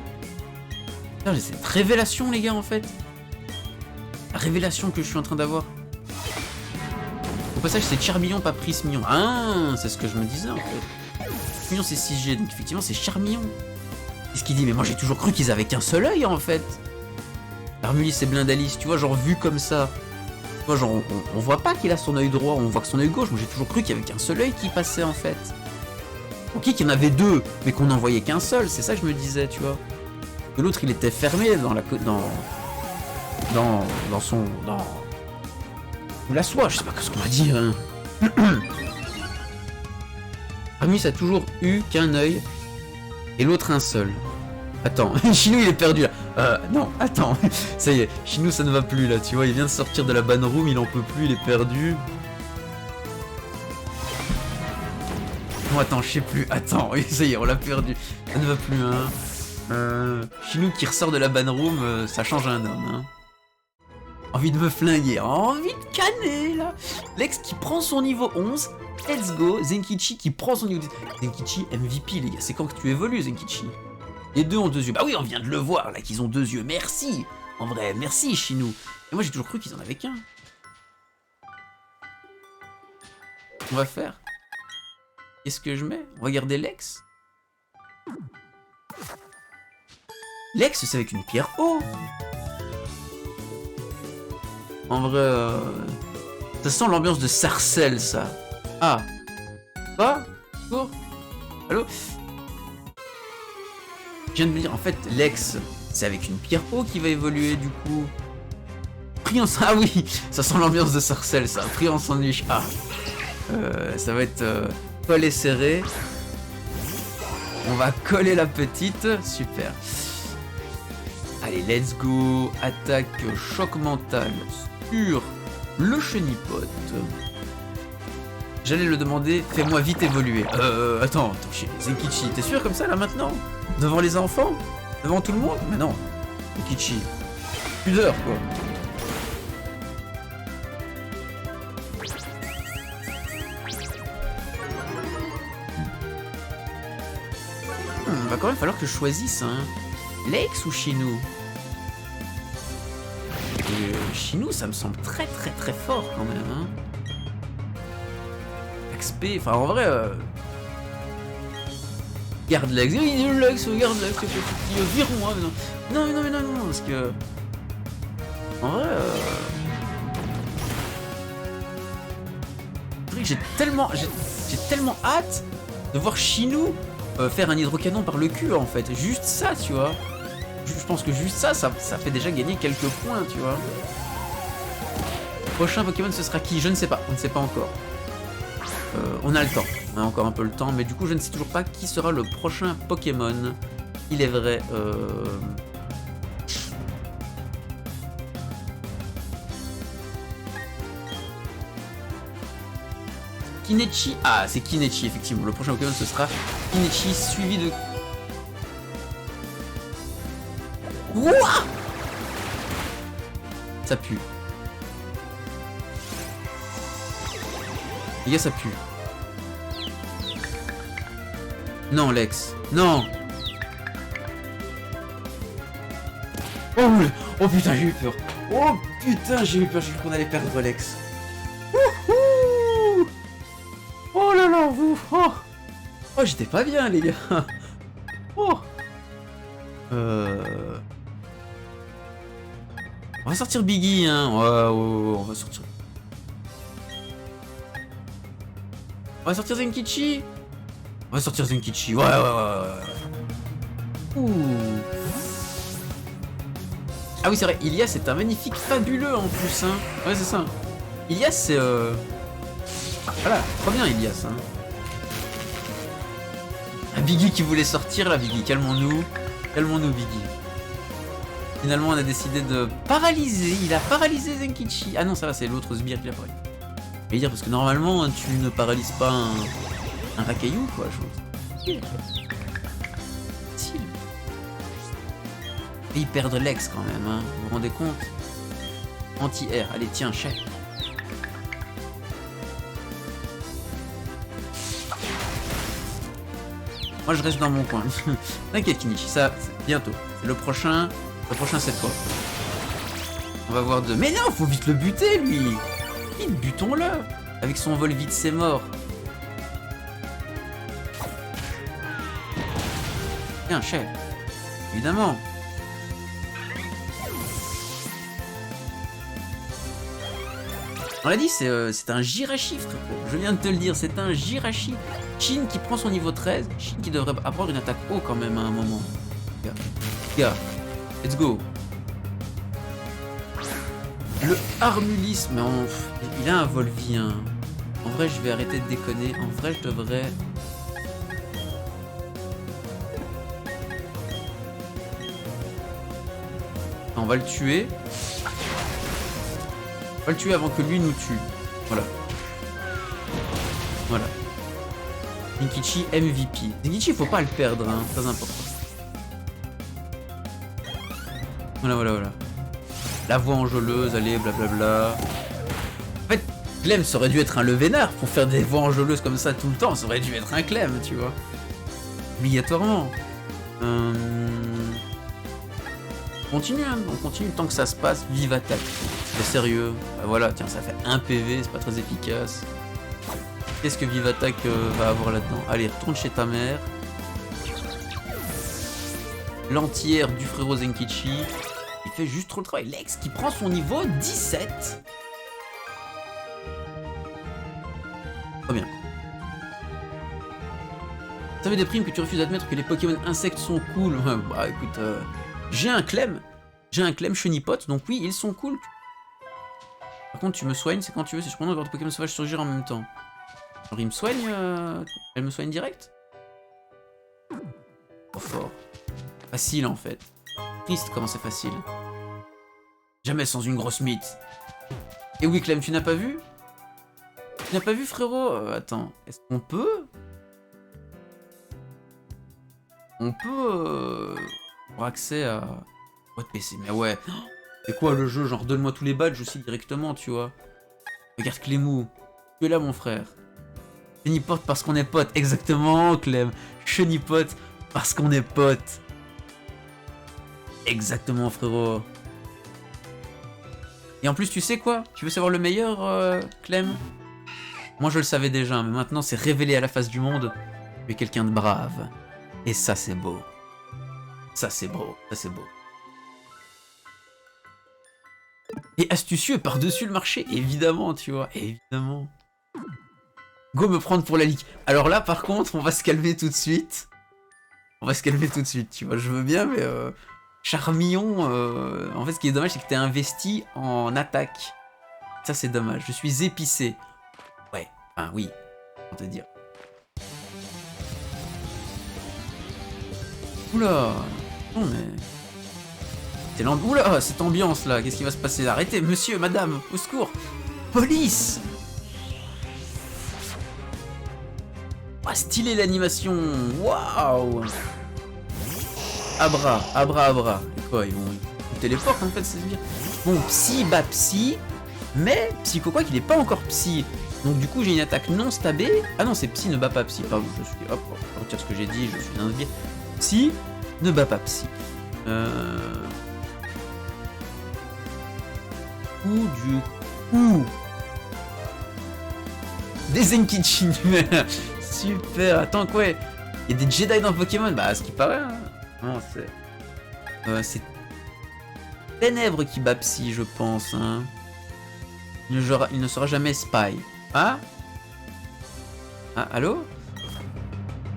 Speaker 1: Putain, j'ai cette révélation les gars en fait. La révélation que je suis en train d'avoir. Au passage c'est Charmillon pas Prismillon. Ah, c'est ce que je me disais en fait. Prismillon c'est 6G, donc effectivement c'est Charmillon. Qu'est-ce qu'il dit? Mais moi j'ai toujours cru qu'ils avaient qu'un seul œil en fait. Armulis et Blindalis, tu vois, genre vu comme ça. Tu vois, genre on voit pas qu'il a son œil droit, on voit que son œil gauche. Moi j'ai toujours cru qu'il y avait qu'un seul œil qui passait en fait. Ok qu'il y en avait deux, mais qu'on n'en voyait qu'un seul, c'est ça que je me disais, tu vois. Que l'autre il était fermé dans la la soie, je sais pas ce qu'on va dire. Hein. Armulis a toujours eu qu'un œil et l'autre un seul. Attends, Chinou il est perdu là. Non, attends, ça y est, Chinou ça ne va plus là, tu vois, il vient de sortir de la ban room, il en peut plus, il est perdu. Non, attends, je sais plus, attends, ça y est, on l'a perdu, ça ne va plus, hein. Chinou qui ressort de la ban room, ça change un homme, hein. Envie de me flinguer, envie de canner là. Lex qui prend son niveau 11, let's go. Zenkichi qui prend son niveau 10. Zenkichi MVP les gars, c'est quand que tu évolues Zenkichi? Les deux ont deux yeux. Bah oui, on vient de le voir, là, qu'ils ont deux yeux. Merci. En vrai, merci, Chinou. Et moi, j'ai toujours cru qu'ils en avaient qu'un. On va faire. Qu'est-ce que je mets? On va garder Lex. Lex, c'est avec une pierre haut. En vrai, ça sent l'ambiance de Sarcelles, ça. Ah. Quoi? Bonjour. Allô? Je viens de me dire, en fait, Lex, c'est avec une pierre haut qui va évoluer, du coup. Pris en... Ah oui, ça sent l'ambiance de Sarcelles, ça. Pris en sandwich. Ah. Ça va être collé serré. On va coller la petite. Super. Allez, let's go. Attaque choc mental sur le chenipote. J'allais le demander, fais-moi vite évoluer. Attends, Zenkichi, t'es sûr comme ça là maintenant? Devant les enfants? Devant tout le monde? Mais non. Zenkichi. Pudeur quoi. Va quand même falloir que je choisisse, hein. Lex ou Shinou? Shinou, ça me semble très fort quand même, hein. XP, enfin en vrai... Garde Lex, oui, Lex, garde Lex, vire-moi, non, parce que... En vrai... J'ai tellement hâte de voir Shinou faire un hydrocanon par le cul en fait. Juste ça, tu vois. Je pense que juste ça fait déjà gagner quelques points, tu vois. Prochain Pokémon, ce sera qui? Je ne sais pas, on ne sait pas encore. On a le temps, on a encore un peu le temps, mais du coup je ne sais toujours pas qui sera le prochain Pokémon. Il est vrai. Kinechi. Ah, c'est Kinechi, effectivement. Le prochain Pokémon, ce sera Kinechi, suivi de... Ouah! Ça pue. Les gars, ça pue. Non, Lex. Non! Oh putain, j'ai eu peur. Oh putain, j'ai eu peur. J'ai cru qu'on allait perdre Lex. Oh là là, vous. Oh, j'étais pas bien, les gars. Oh. On va sortir Biggie, hein. Ouais, on va sortir. On va sortir Zenkichi. On va sortir Zenkichi. Ouais. Ouh. Ah oui, c'est vrai. Ilias c'est un magnifique fabuleux en plus, hein. Ouais, c'est ça. Ilias, c'est voilà, trop bien Ilias, hein. Un Biggie qui voulait sortir là, Biggie, calmons-nous. Calmons-nous, Biggie. Finalement, on a décidé de paralyser. Il a paralysé Zenkichi. Ah non, ça va, c'est l'autre sbire qui l'a paralysé. Je vais dire, parce que normalement, tu ne paralyses pas un racaillou, quoi, je pense. Et ils perdent Lex quand même, hein. Vous vous rendez compte? Anti-air. Allez, tiens, chef. Moi je reste dans mon coin. T'inquiète Kinichi, ça bientôt. C'est le prochain cette fois. On va voir deux. Mais non, faut vite le buter lui. Vite, butons-le. Avec son vol vite c'est mort. Tiens, chef. Évidemment. On l'a dit, c'est un Jirachi, frérot. Je viens de te le dire, c'est un Jirachi. Shin qui prend son niveau 13. Shin qui devrait avoir une attaque haut quand même à un moment. Gars, let's go. Le Armulis, mais il a un Volvien. En vrai, je vais arrêter de déconner. En vrai, je devrais... On va le tuer. On va le tuer avant que lui nous tue. Voilà. Voilà. Zenkichi MVP. Zenkichi, faut pas le perdre, hein. Très important. Voilà. La voix enjôleuse, allez, blablabla. En fait, Clem, ça aurait dû être un Levénard pour faire des voix enjôleuses comme ça tout le temps. Ça aurait dû être un Clem, tu vois. Obligatoirement. On continue tant que ça se passe. Vive attaque. C'est sérieux. Bah voilà, tiens, ça fait 1 PV, c'est pas très efficace. Qu'est-ce que Vive attaque va avoir là-dedans? Allez, retourne chez ta mère. l'anti-air du frérot Zenkichi. Il fait juste trop le travail. Lex qui prend son niveau 17. Très bien. Ça me déprime que tu refuses d'admettre que les Pokémon insectes sont cool. Bah écoute, j'ai un Clem. J'ai un Clem chenipote, donc oui, ils sont cool. Par contre, tu me soignes, c'est quand tu veux, c'est surprenant de voir des Pokémon sauvages surgir en même temps. Alors il me soigne, elle me soigne direct. Trop fort. Facile en fait. Triste comment c'est facile. Jamais sans une grosse mythe. Et oui Clem, tu n'as pas vu? Tu n'as pas vu frérot? Attends, est-ce qu'on peut? On peut avoir accès à... Votre PC, mais ouais. C'est quoi le jeu? Genre donne-moi tous les badges aussi directement, tu vois. Regarde Clémou. Tu es là mon frère. Chenipote parce qu'on est potes. Exactement Clem. Chenipote parce qu'on est potes. Exactement frérot. Et en plus tu sais quoi? Tu veux savoir le meilleur Clem? Moi je le savais déjà, mais maintenant c'est révélé à la face du monde. Tu es quelqu'un de brave. Et ça c'est beau. Ça c'est beau. Ça c'est beau. Et astucieux par-dessus le marché, évidemment, tu vois, évidemment. Go me prendre pour la ligue. Alors là, par contre, on va se calmer tout de suite. On va se calmer tout de suite, tu vois, je veux bien, mais... Charmillon, en fait, ce qui est dommage, c'est que t'es investi en attaque. Ça, c'est dommage. Je suis épicé. Ouais, enfin, oui, on te dire. Oula, non mais... Oula, cette ambiance là, qu'est-ce qui va se passer? Arrêtez, monsieur, madame, au secours! Police! Ah, stylé l'animation! Waouh! Abra, abra, abra. Et quoi, ils téléportent en fait, c'est bien. Bon, psy bat psy, mais Psycho Quack il est pas encore psy. Donc du coup j'ai une attaque non stabée. Ah non, c'est psy ne bat pas psy, pardon, je suis... Hop, je retire ce que j'ai dit, je suis un biais. Psy ne bat pas psy. Ou du coup... Des Zenkichi. Super, attends quoi? Il y a des Jedi dans Pokémon? Bah, ce qui paraît, hein. Non, c'est Ténèbres qui bat Psy, je pense. Hein. Il ne sera jamais Spy. Ah? Ah, allô?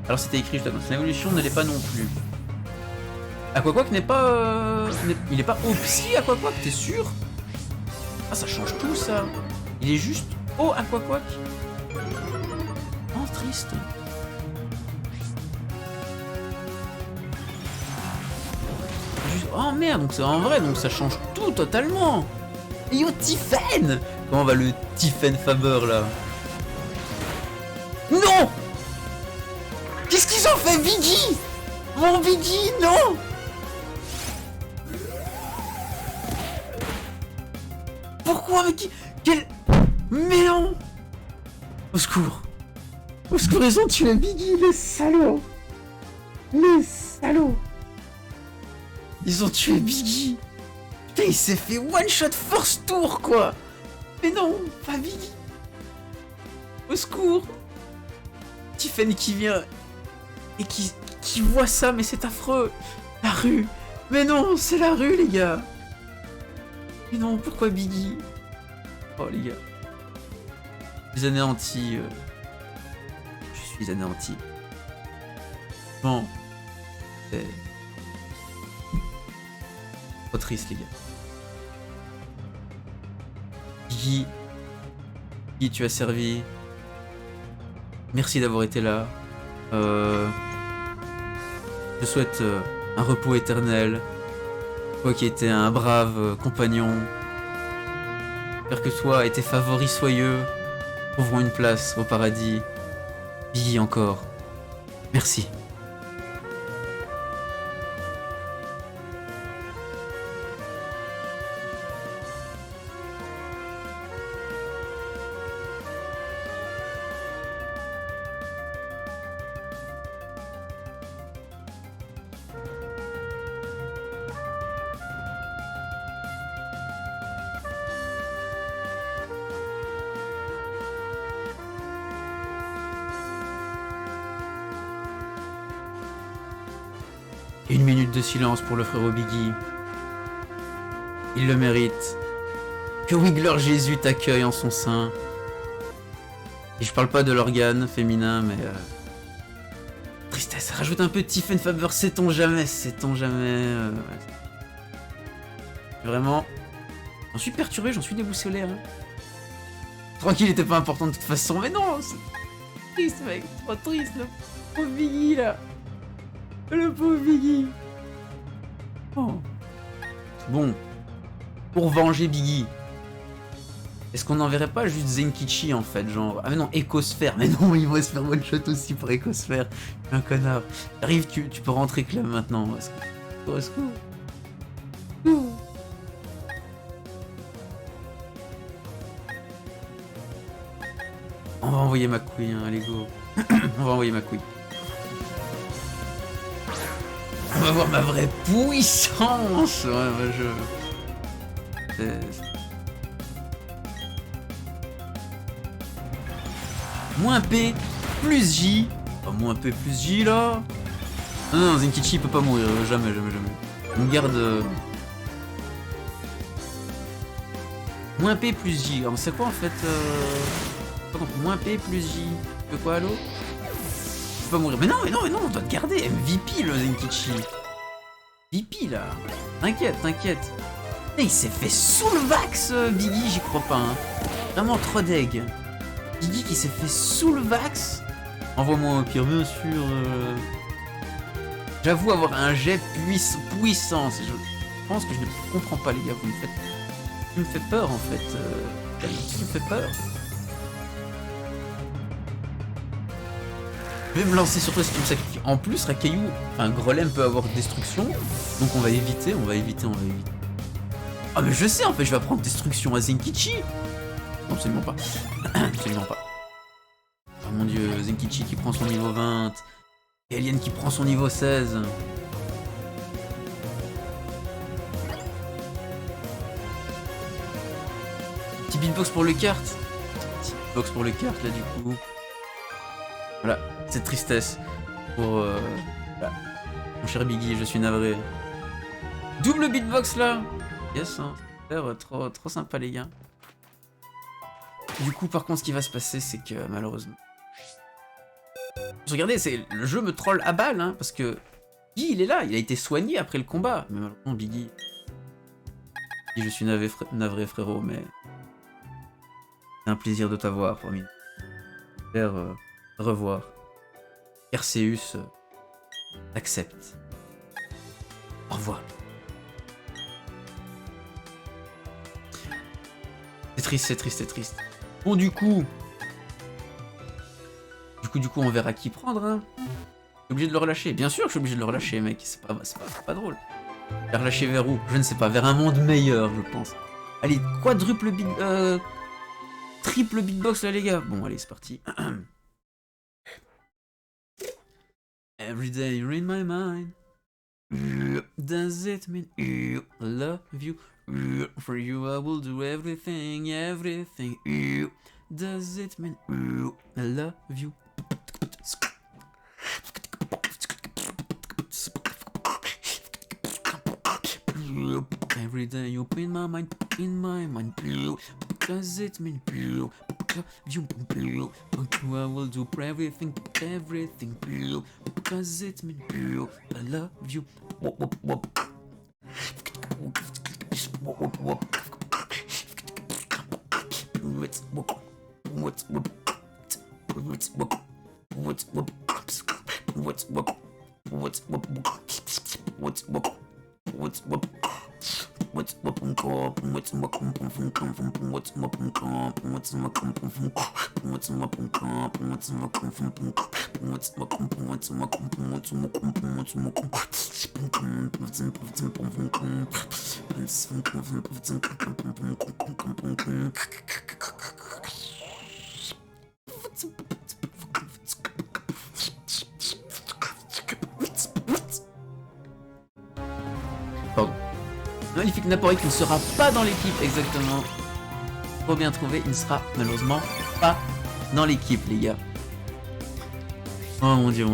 Speaker 1: Alors c'était écrit juste avant. Son évolution ne l'est pas non plus. Aquaquack n'est pas... Il est pas au Psy, Aquaquack, t'es sûr? Ah, ça change tout, ça. Il est juste au Aquaquack. Oh, triste. Oh merde, donc c'est en vrai, donc ça change tout totalement. Et yo, Tiffen! Comment va le Tiffen Faber là? Non! Qu'est-ce qu'ils ont fait, Biggie? Mon Biggie, non! Pourquoi, mais qui... Quel... Mais non! Au secours! Au secours, ils ont tué Biggie, les salauds! Les salauds! Ils ont tué Biggie! Putain, il s'est fait one shot force tour, quoi! Mais non, pas Biggie! Au secours! Tiffen qui vient et qui voit ça, mais c'est affreux! La rue! Mais non, c'est la rue, les gars! Mais non, pourquoi Biggie? Oh, les gars. Je suis anéanti. Je suis anéanti. Bon. C'est... trop triste, les gars. Guy, tu as servi. Merci d'avoir été là. Je souhaite un repos éternel. Toi qui étais un brave compagnon. J'espère que toi et tes favoris soyeux trouveront une place au paradis. Guy encore. Merci. Une minute de silence pour le frérot Biggie. Il le mérite. Que Wiggler Jésus t'accueille en son sein. Et je parle pas de l'organe féminin, mais... Tristesse, rajoute un peu de Tiffen Faber, sait-on jamais, ouais. Vraiment... J'en suis perturbé, j'en suis déboussolé, hein. Tranquille, il était pas important de toute façon, mais non, c'est triste, mec, trop triste, le pauvre Biggie, là. Le pauvre Biggie. Oh. Bon. Pour venger Biggie. Est-ce qu'on n'enverrait pas juste Zenkichi en fait, genre... Ah mais non, Ecosphère, mais non, il va se faire one shot aussi pour Ecosphère. Un connard. Arrive, tu peux rentrer club maintenant. Au secours. On va envoyer ma couille, hein, allez go. On va envoyer ma couille. On va voir ma vraie puissance. Ouais, bah, Moins P, plus J. Oh, moins P, plus J, là. Non, Zenkichi, il peut pas mourir. Jamais. On garde... Moins P, plus J. Alors, c'est quoi, en fait Pardon, moins P, plus J. De quoi, allô? Il peut pas mourir. Mais non, on doit te garder. MVP, le Zenkichi. MVP, là. T'inquiète. Il s'est fait sous le vax, Biggie, j'y crois pas, hein. Vraiment trop deg. Biggie qui s'est fait sous le vax. Envoie-moi un pire, bien sûr. J'avoue avoir un jet puissant. Je pense que je ne comprends pas, les gars. Tu me fais peur, en fait. Tu me fais peur. Je vais me lancer sur toi si tu me sacrifies. En plus, Rakayu, enfin, Grolem peut avoir destruction. Donc on va éviter. Ah mais je sais, en fait, je vais prendre destruction à Zenkichi. Non, absolument pas. Absolument pas. Oh mon dieu, Zenkichi qui prend son niveau 20. Et Alien qui prend son niveau 16. Petit beatbox pour le kart. Petit beatbox pour le kart, là, du coup. Voilà, cette tristesse. Pour... Voilà. Mon cher Biggie, je suis navré. Double beatbox, là. Yes, hein. Trop sympa, les gars. Du coup, par contre, ce qui va se passer, c'est que, malheureusement... Regardez, le jeu me troll à balle, hein, parce que... Biggie, il est là, il a été soigné après le combat. Mais malheureusement, Biggie... Je suis navré, frérot, mais... C'est un plaisir de t'avoir, promis. Faire revoir. Perseus accepte. Au revoir. C'est triste. Bon, du coup, on verra qui prendre, hein. Je suis obligé de le relâcher. Bien sûr que je suis obligé de le relâcher, mec. C'est pas drôle. Le relâcher vers où? Je ne sais pas. Vers un monde meilleur, je pense. Allez, triple beatbox, là, les gars. Bon, allez, c'est parti. Every day you're in my mind. Does it mean I love you? For you I will do everything. Does it mean I love you? Every day you put in my mind. Does it mean you? You I will do everything. Does it mean I love you? Pardon. Magnifique Naporik ne sera pas dans l'équipe, exactement. Trop bien trouvé, il ne sera malheureusement pas dans l'équipe, les gars. Oh mon dieu,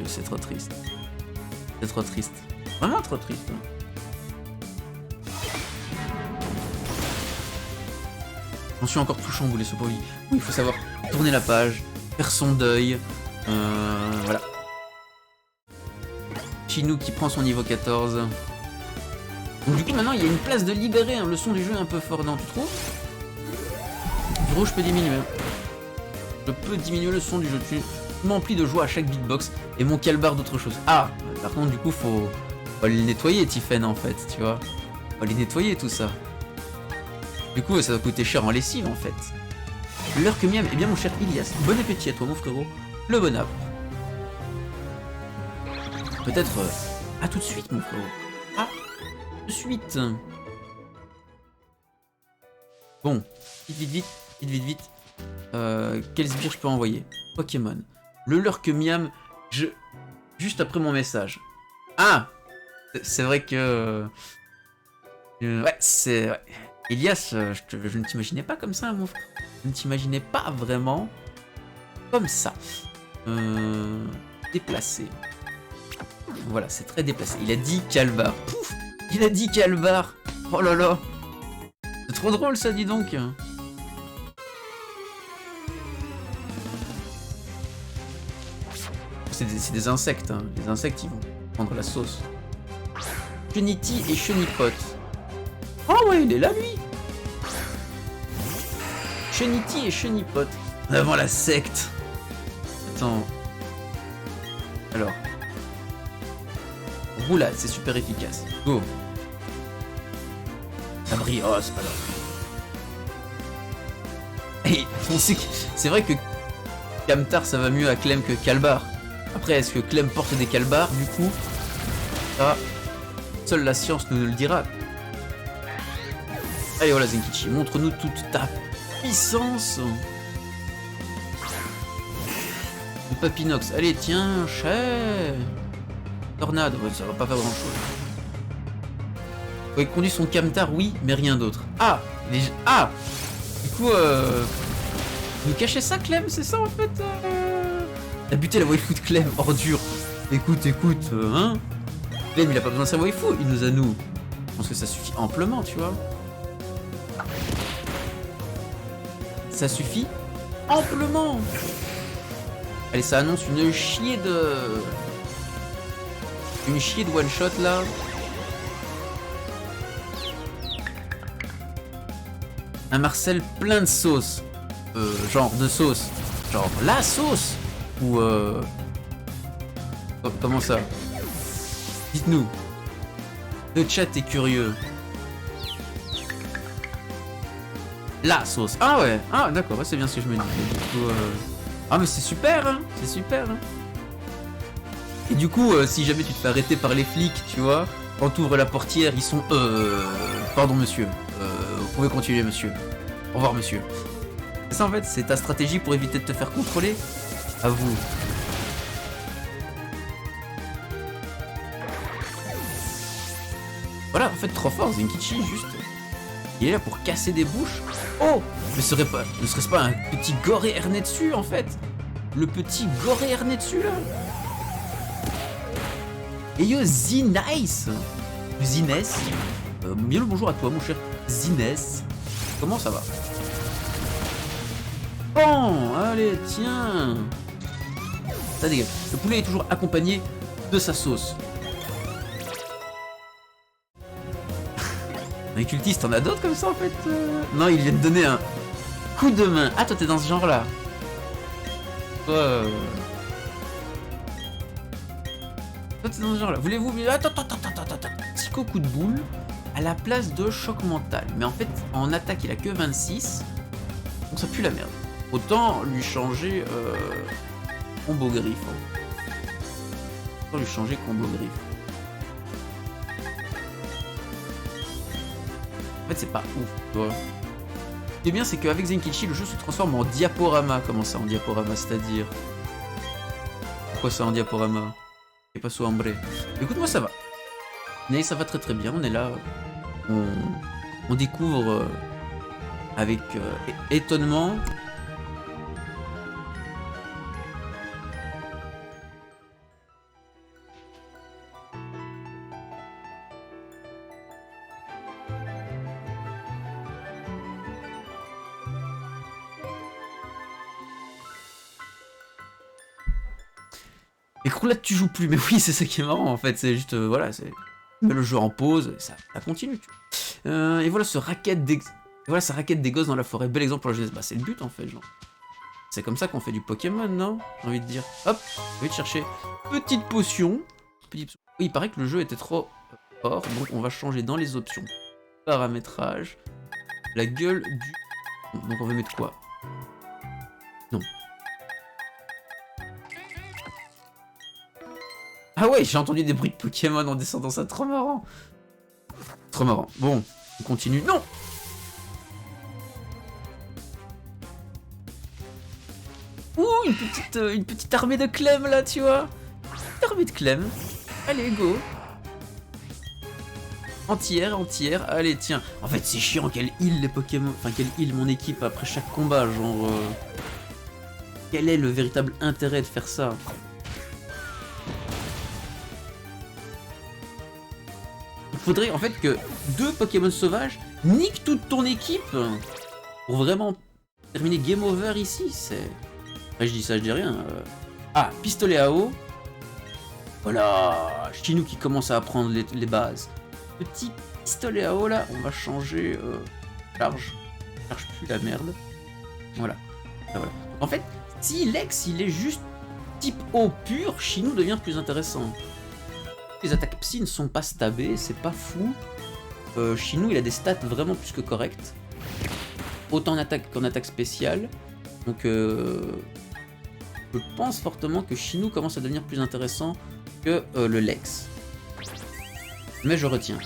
Speaker 1: c'est trop triste. C'est trop triste. Vraiment trop triste. J'en suis encore tout chamboulé ce pauvre. Oui, il faut savoir tourner la page, faire son deuil. Voilà. Chinou qui prend son niveau 14. Donc du coup maintenant il y a une place de libérer, hein. Le son du jeu est un peu fort, non, tu trouves? Gros, je peux diminuer. Je peux diminuer le son du jeu. Tu m'emplis de joie à chaque beatbox et mon calbar d'autre chose. Ah, par contre du coup faut aller le nettoyer, Tiffen, en fait, tu vois. Faut aller nettoyer tout ça. Du coup ça va coûter cher en lessive en fait. L'heure que miam, eh bien mon cher Ilias, bon appétit à toi mon frérot, le bon app. Peut-être à tout de suite mon frérot. À tout de suite. Bon, vite. Quel sbire je peux envoyer? Pokémon. Le lurk miam, juste après mon message. Ah, c'est vrai que... ouais, c'est... Ouais. Elias, je ne t'imaginais pas comme ça, mon frère. Je ne t'imaginais pas vraiment comme ça. Déplacé. Voilà, c'est très déplacé. Il a dit calbar. Pouf, il a dit calbar. Oh là là. C'est trop drôle ça, dis donc. C'est des insectes, hein. Les insectes, ils vont prendre la sauce. Chenity et Chenipot. Oh ouais, il est là, lui. Chenity et Chenipot. En avant la secte. Attends. Alors. Roulade, c'est super efficace. Go. Ça brille. Oh, c'est pas grave. Et c'est vrai que Kamtar, ça va mieux à Clem que Calbar. Après, est-ce que Clem porte des calbars, du coup? Ça, seule la science nous le dira. Allez, voilà, Zenkichi, montre-nous toute ta puissance. Le Papinox, allez, tiens, cher. Tornade, ouais, ça va pas faire grand-chose. Ouais, il conduit son Kamtar, oui, mais rien d'autre. Ah, ah, du coup, nous cachait ça, Clem, c'est ça, en fait T'as buté la waifu de Clem, ordure. Écoute, hein. Clem, il a pas besoin de sa waifu, il nous a nous. Je pense que ça suffit amplement, tu vois. Ça suffit amplement. Allez, ça annonce une chier de... Une chier de one shot, là. Un Marcel plein de sauce. Genre de sauce. Genre la sauce. Ou comment ça? Dites-nous. Le chat est curieux. La sauce. Ah ouais. Ah d'accord, ouais, c'est bien ce que je me dis. Du coup, ah mais c'est super, hein. C'est super, hein. Et du coup, si jamais tu te fais arrêter par les flics, tu vois, quand tu ouvres la portière, ils sont pardon monsieur. Vous pouvez continuer monsieur. Au revoir monsieur. C'est ça en fait, c'est ta stratégie pour éviter de te faire contrôler. À vous. Voilà, en fait, trop fort, Zenkichi, juste. Il est là pour casser des bouches. Oh, ne serait-ce pas un petit Goré Ernetsu, en fait? Le petit Goré Ernetsu, là. Et yo, Zinice. Zinès. Bien le bonjour à toi, mon cher Zinès. Comment ça va? Bon, allez, tiens. Ça dégage. Le poulet est toujours accompagné de sa sauce. Un cultiste, t'en as d'autres comme ça en fait Non, il vient de donner un coup de main. Ah, toi t'es dans ce genre là. Toi t'es dans ce genre là. Voulez-vous... Attends. Psycho coup de boule à la place de choc mental. Mais en fait, en attaque, il a que 26. Donc ça pue la merde. Autant lui changer... combo griffe. Autant lui changer combo griffe. En fait, c'est pas ouf, tu vois. Ce qui est bien, c'est qu'avec Zenkichi, le jeu se transforme en diaporama. Comment ça, en diaporama? C'est-à-dire... Pourquoi ça, en diaporama? Et pas sous ambré. Écoute, moi, ça va. Mais ça va très très bien. On est là. On découvre avec étonnement. Et là tu joues plus, mais oui, c'est ça qui est marrant en fait, c'est juste, voilà, c'est... Tu mets le jeu en pause, et ça continue, tu vois. Et voilà ce racket des... Voilà sa raquette des gosses dans la forêt, bel exemple pour la jeunesse. Bah c'est le but en fait, genre. C'est comme ça qu'on fait du Pokémon, non? J'ai envie de dire. Hop, je vais te chercher petite potion. Oui, il paraît que le jeu était trop fort, donc on va changer dans les options. Paramétrage, la gueule du... Donc on va mettre quoi? Non. Ah ouais, j'ai entendu des bruits de Pokémon en descendant, ça, trop marrant. Trop marrant. Bon, on continue. Non! Ouh, une petite armée de Clem là, tu vois. Une armée de Clem. Allez, go. Entière, allez, tiens. En fait, c'est chiant qu'elle heal les Pokémon. Enfin, qu'elle heal mon équipe après chaque combat, genre... Quel est le véritable intérêt de faire ça? Il faudrait en fait que 2 Pokémon sauvages niquent toute ton équipe pour vraiment terminer game over ici. C'est... Après, je dis ça, je dis rien. Ah, pistolet à eau. Voilà, Chinou qui commence à apprendre les bases. Petit pistolet à eau là, on va changer charge. Charge plus la merde. Voilà. Voilà. En fait, si Lex il est juste type eau pur, Chinou devient plus intéressant. Les attaques psy ne sont pas stabées, c'est pas fou. Chinou il a des stats vraiment plus que correctes. Autant en attaque qu'en attaque spéciale. Donc je pense fortement que Chinou commence à devenir plus intéressant que le Lex. Mais je retiens.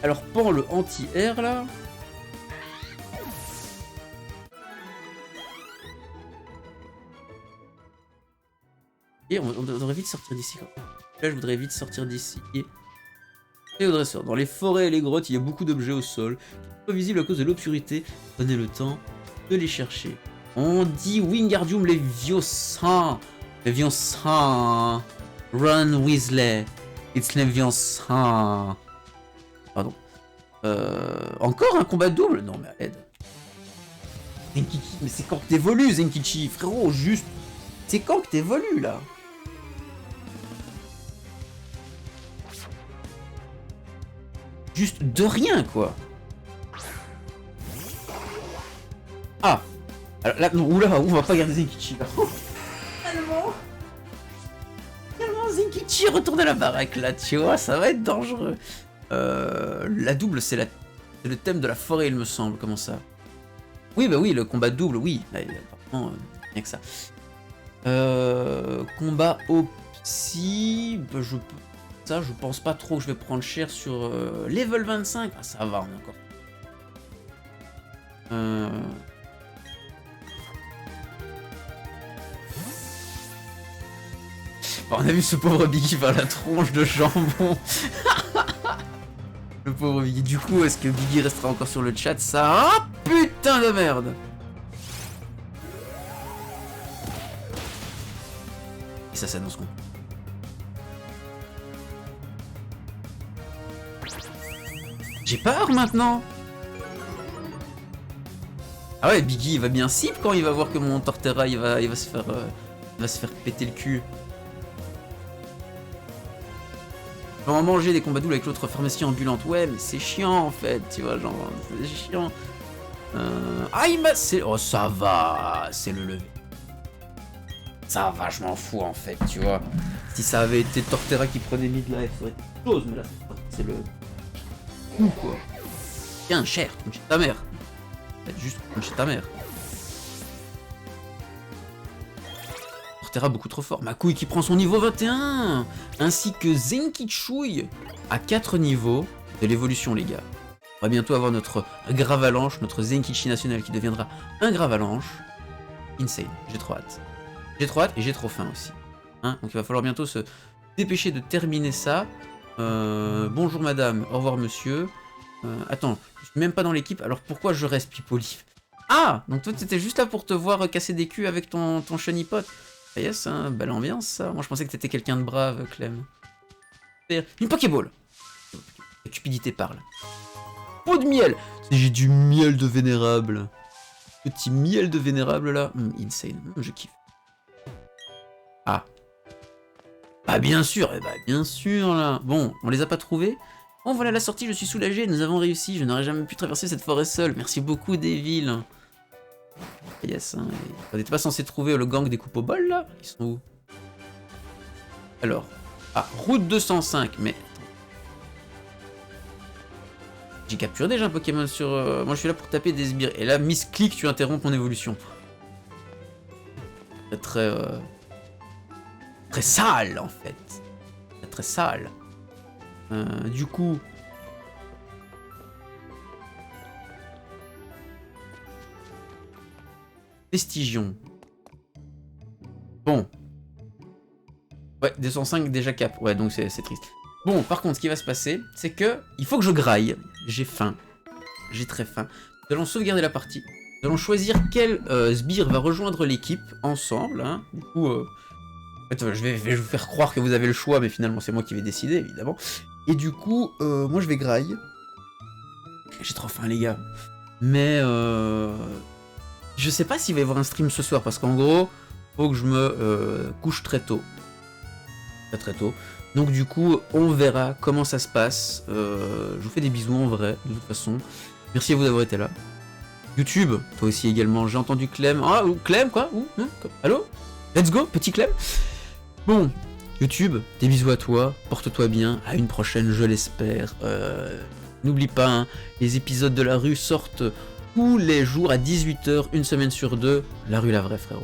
Speaker 1: Alors pour le anti-air là... Et on devrait vite sortir d'ici. Là je voudrais vite sortir d'ici. Et au dresseur. Dans les forêts et les grottes, il y a beaucoup d'objets au sol, qui sont pas visibles à cause de l'obscurité. Prenez le temps de les chercher. On dit Wingardium Leviosa. Leviosa. Run Weasley. It's Leviosa. Pardon. Encore un combat double? Non mais à l'aide. Zenkichi, mais c'est quand que t'évolues Zenkichi, frérot, juste. C'est quand que t'évolues là? Juste de rien, quoi. Ah. Alors là, non, oula, on va pas garder Zenkichi, là. Tellement Zenkichi retourne à la baraque, là, tu vois, ça va être dangereux. La double, c'est le thème de la forêt, il me semble, comment ça? Oui, bah oui, le combat double, oui. Là, apparemment, rien que ça. Combat au psy, bah, ça, je pense pas trop que je vais prendre cher sur level 25. Ah, ça va, on est encore. Bon, on a vu ce pauvre Biggy faire la tronche de jambon. Le pauvre Biggy. Du coup, est-ce que Biggy restera encore sur le chat? Ça. Ah, putain de merde! Et ça s'annonce con. J'ai peur maintenant. Ah ouais, Biggy il va bien sip quand il va voir que mon Torterra il va se faire péter le cul. On va manger des combats doubles avec l'autre pharmacie ambulante. Ouais, mais c'est chiant en fait, tu vois, genre c'est chiant. Ah il m'a... Oh ça va, c'est le lever. Ça va, je m'en fous en fait, tu vois. Si ça avait été Torterra qui prenait mid-life, ça aurait été quelque chose, mais là c'est le... Ou quoi. Tiens, cher, comme chez ta mère. Peut-être juste comme chez ta mère. Torterra beaucoup trop fort. Ma couille qui prend son niveau 21. Ainsi que Zenkichouille à 4 niveaux de l'évolution, les gars. On va bientôt avoir notre Gravalanche, notre Zenkichi national qui deviendra un Gravalanche. Insane, j'ai trop hâte. J'ai trop hâte et j'ai trop faim aussi. Hein, donc il va falloir bientôt se dépêcher de terminer ça. Bonjour madame, au revoir monsieur. Attends, je suis même pas dans l'équipe, alors pourquoi je reste Pipoli? Ah, donc toi t'étais juste là pour te voir casser des culs avec ton shiny pote. Ah yes, hein, belle ambiance ça. Moi je pensais que t'étais quelqu'un de brave, Clem. Une Pokéball. La cupidité parle. pot de miel. J'ai du miel de vénérable. Petit miel de vénérable là. Insane, je kiffe. Ah. Ah bien sûr, eh bah, bien sûr là. Bon, on les a pas trouvés. Bon voilà la sortie, je suis soulagé, nous avons réussi. Je n'aurais jamais pu traverser cette forêt seule. Merci beaucoup Devil. Yes, hein. On n'était pas censé trouver le gang des coupes au bol là? Ils sont où? Alors. Ah, route 205, mais... J'ai capturé déjà un Pokémon sur... Moi je suis là pour taper des sbires. Et là, Miss-Click, tu interromps mon évolution. C'est très... Très sale en fait. Très sale. Du coup... Vestigion. Bon. Ouais, 205 déjà cap. Ouais, donc c'est triste. Bon, par contre, ce qui va se passer, c'est que il faut que je graille. J'ai faim. J'ai très faim. Nous allons sauvegarder la partie. Nous allons choisir quel sbire va rejoindre l'équipe ensemble. Hein. Du coup, en fait, je vais vous faire croire que vous avez le choix, mais finalement, c'est moi qui vais décider, évidemment. Et du coup, moi, je vais graille. J'ai trop faim, les gars. Mais je sais pas s'il va y avoir un stream ce soir, parce qu'en gros, faut que je me couche très tôt. Très tôt. Donc du coup, on verra comment ça se passe. Je vous fais des bisous en vrai, de toute façon. Merci à vous d'avoir été là. YouTube, toi aussi également. J'ai entendu Clem. Ah, Clem, quoi? Allô? Let's go, petit Clem. Bon, YouTube, des bisous à toi. Porte-toi bien. À une prochaine, je l'espère. N'oublie pas, hein, les épisodes de la rue sortent tous les jours à 18 h, une semaine sur deux. La rue, la vraie, frérot.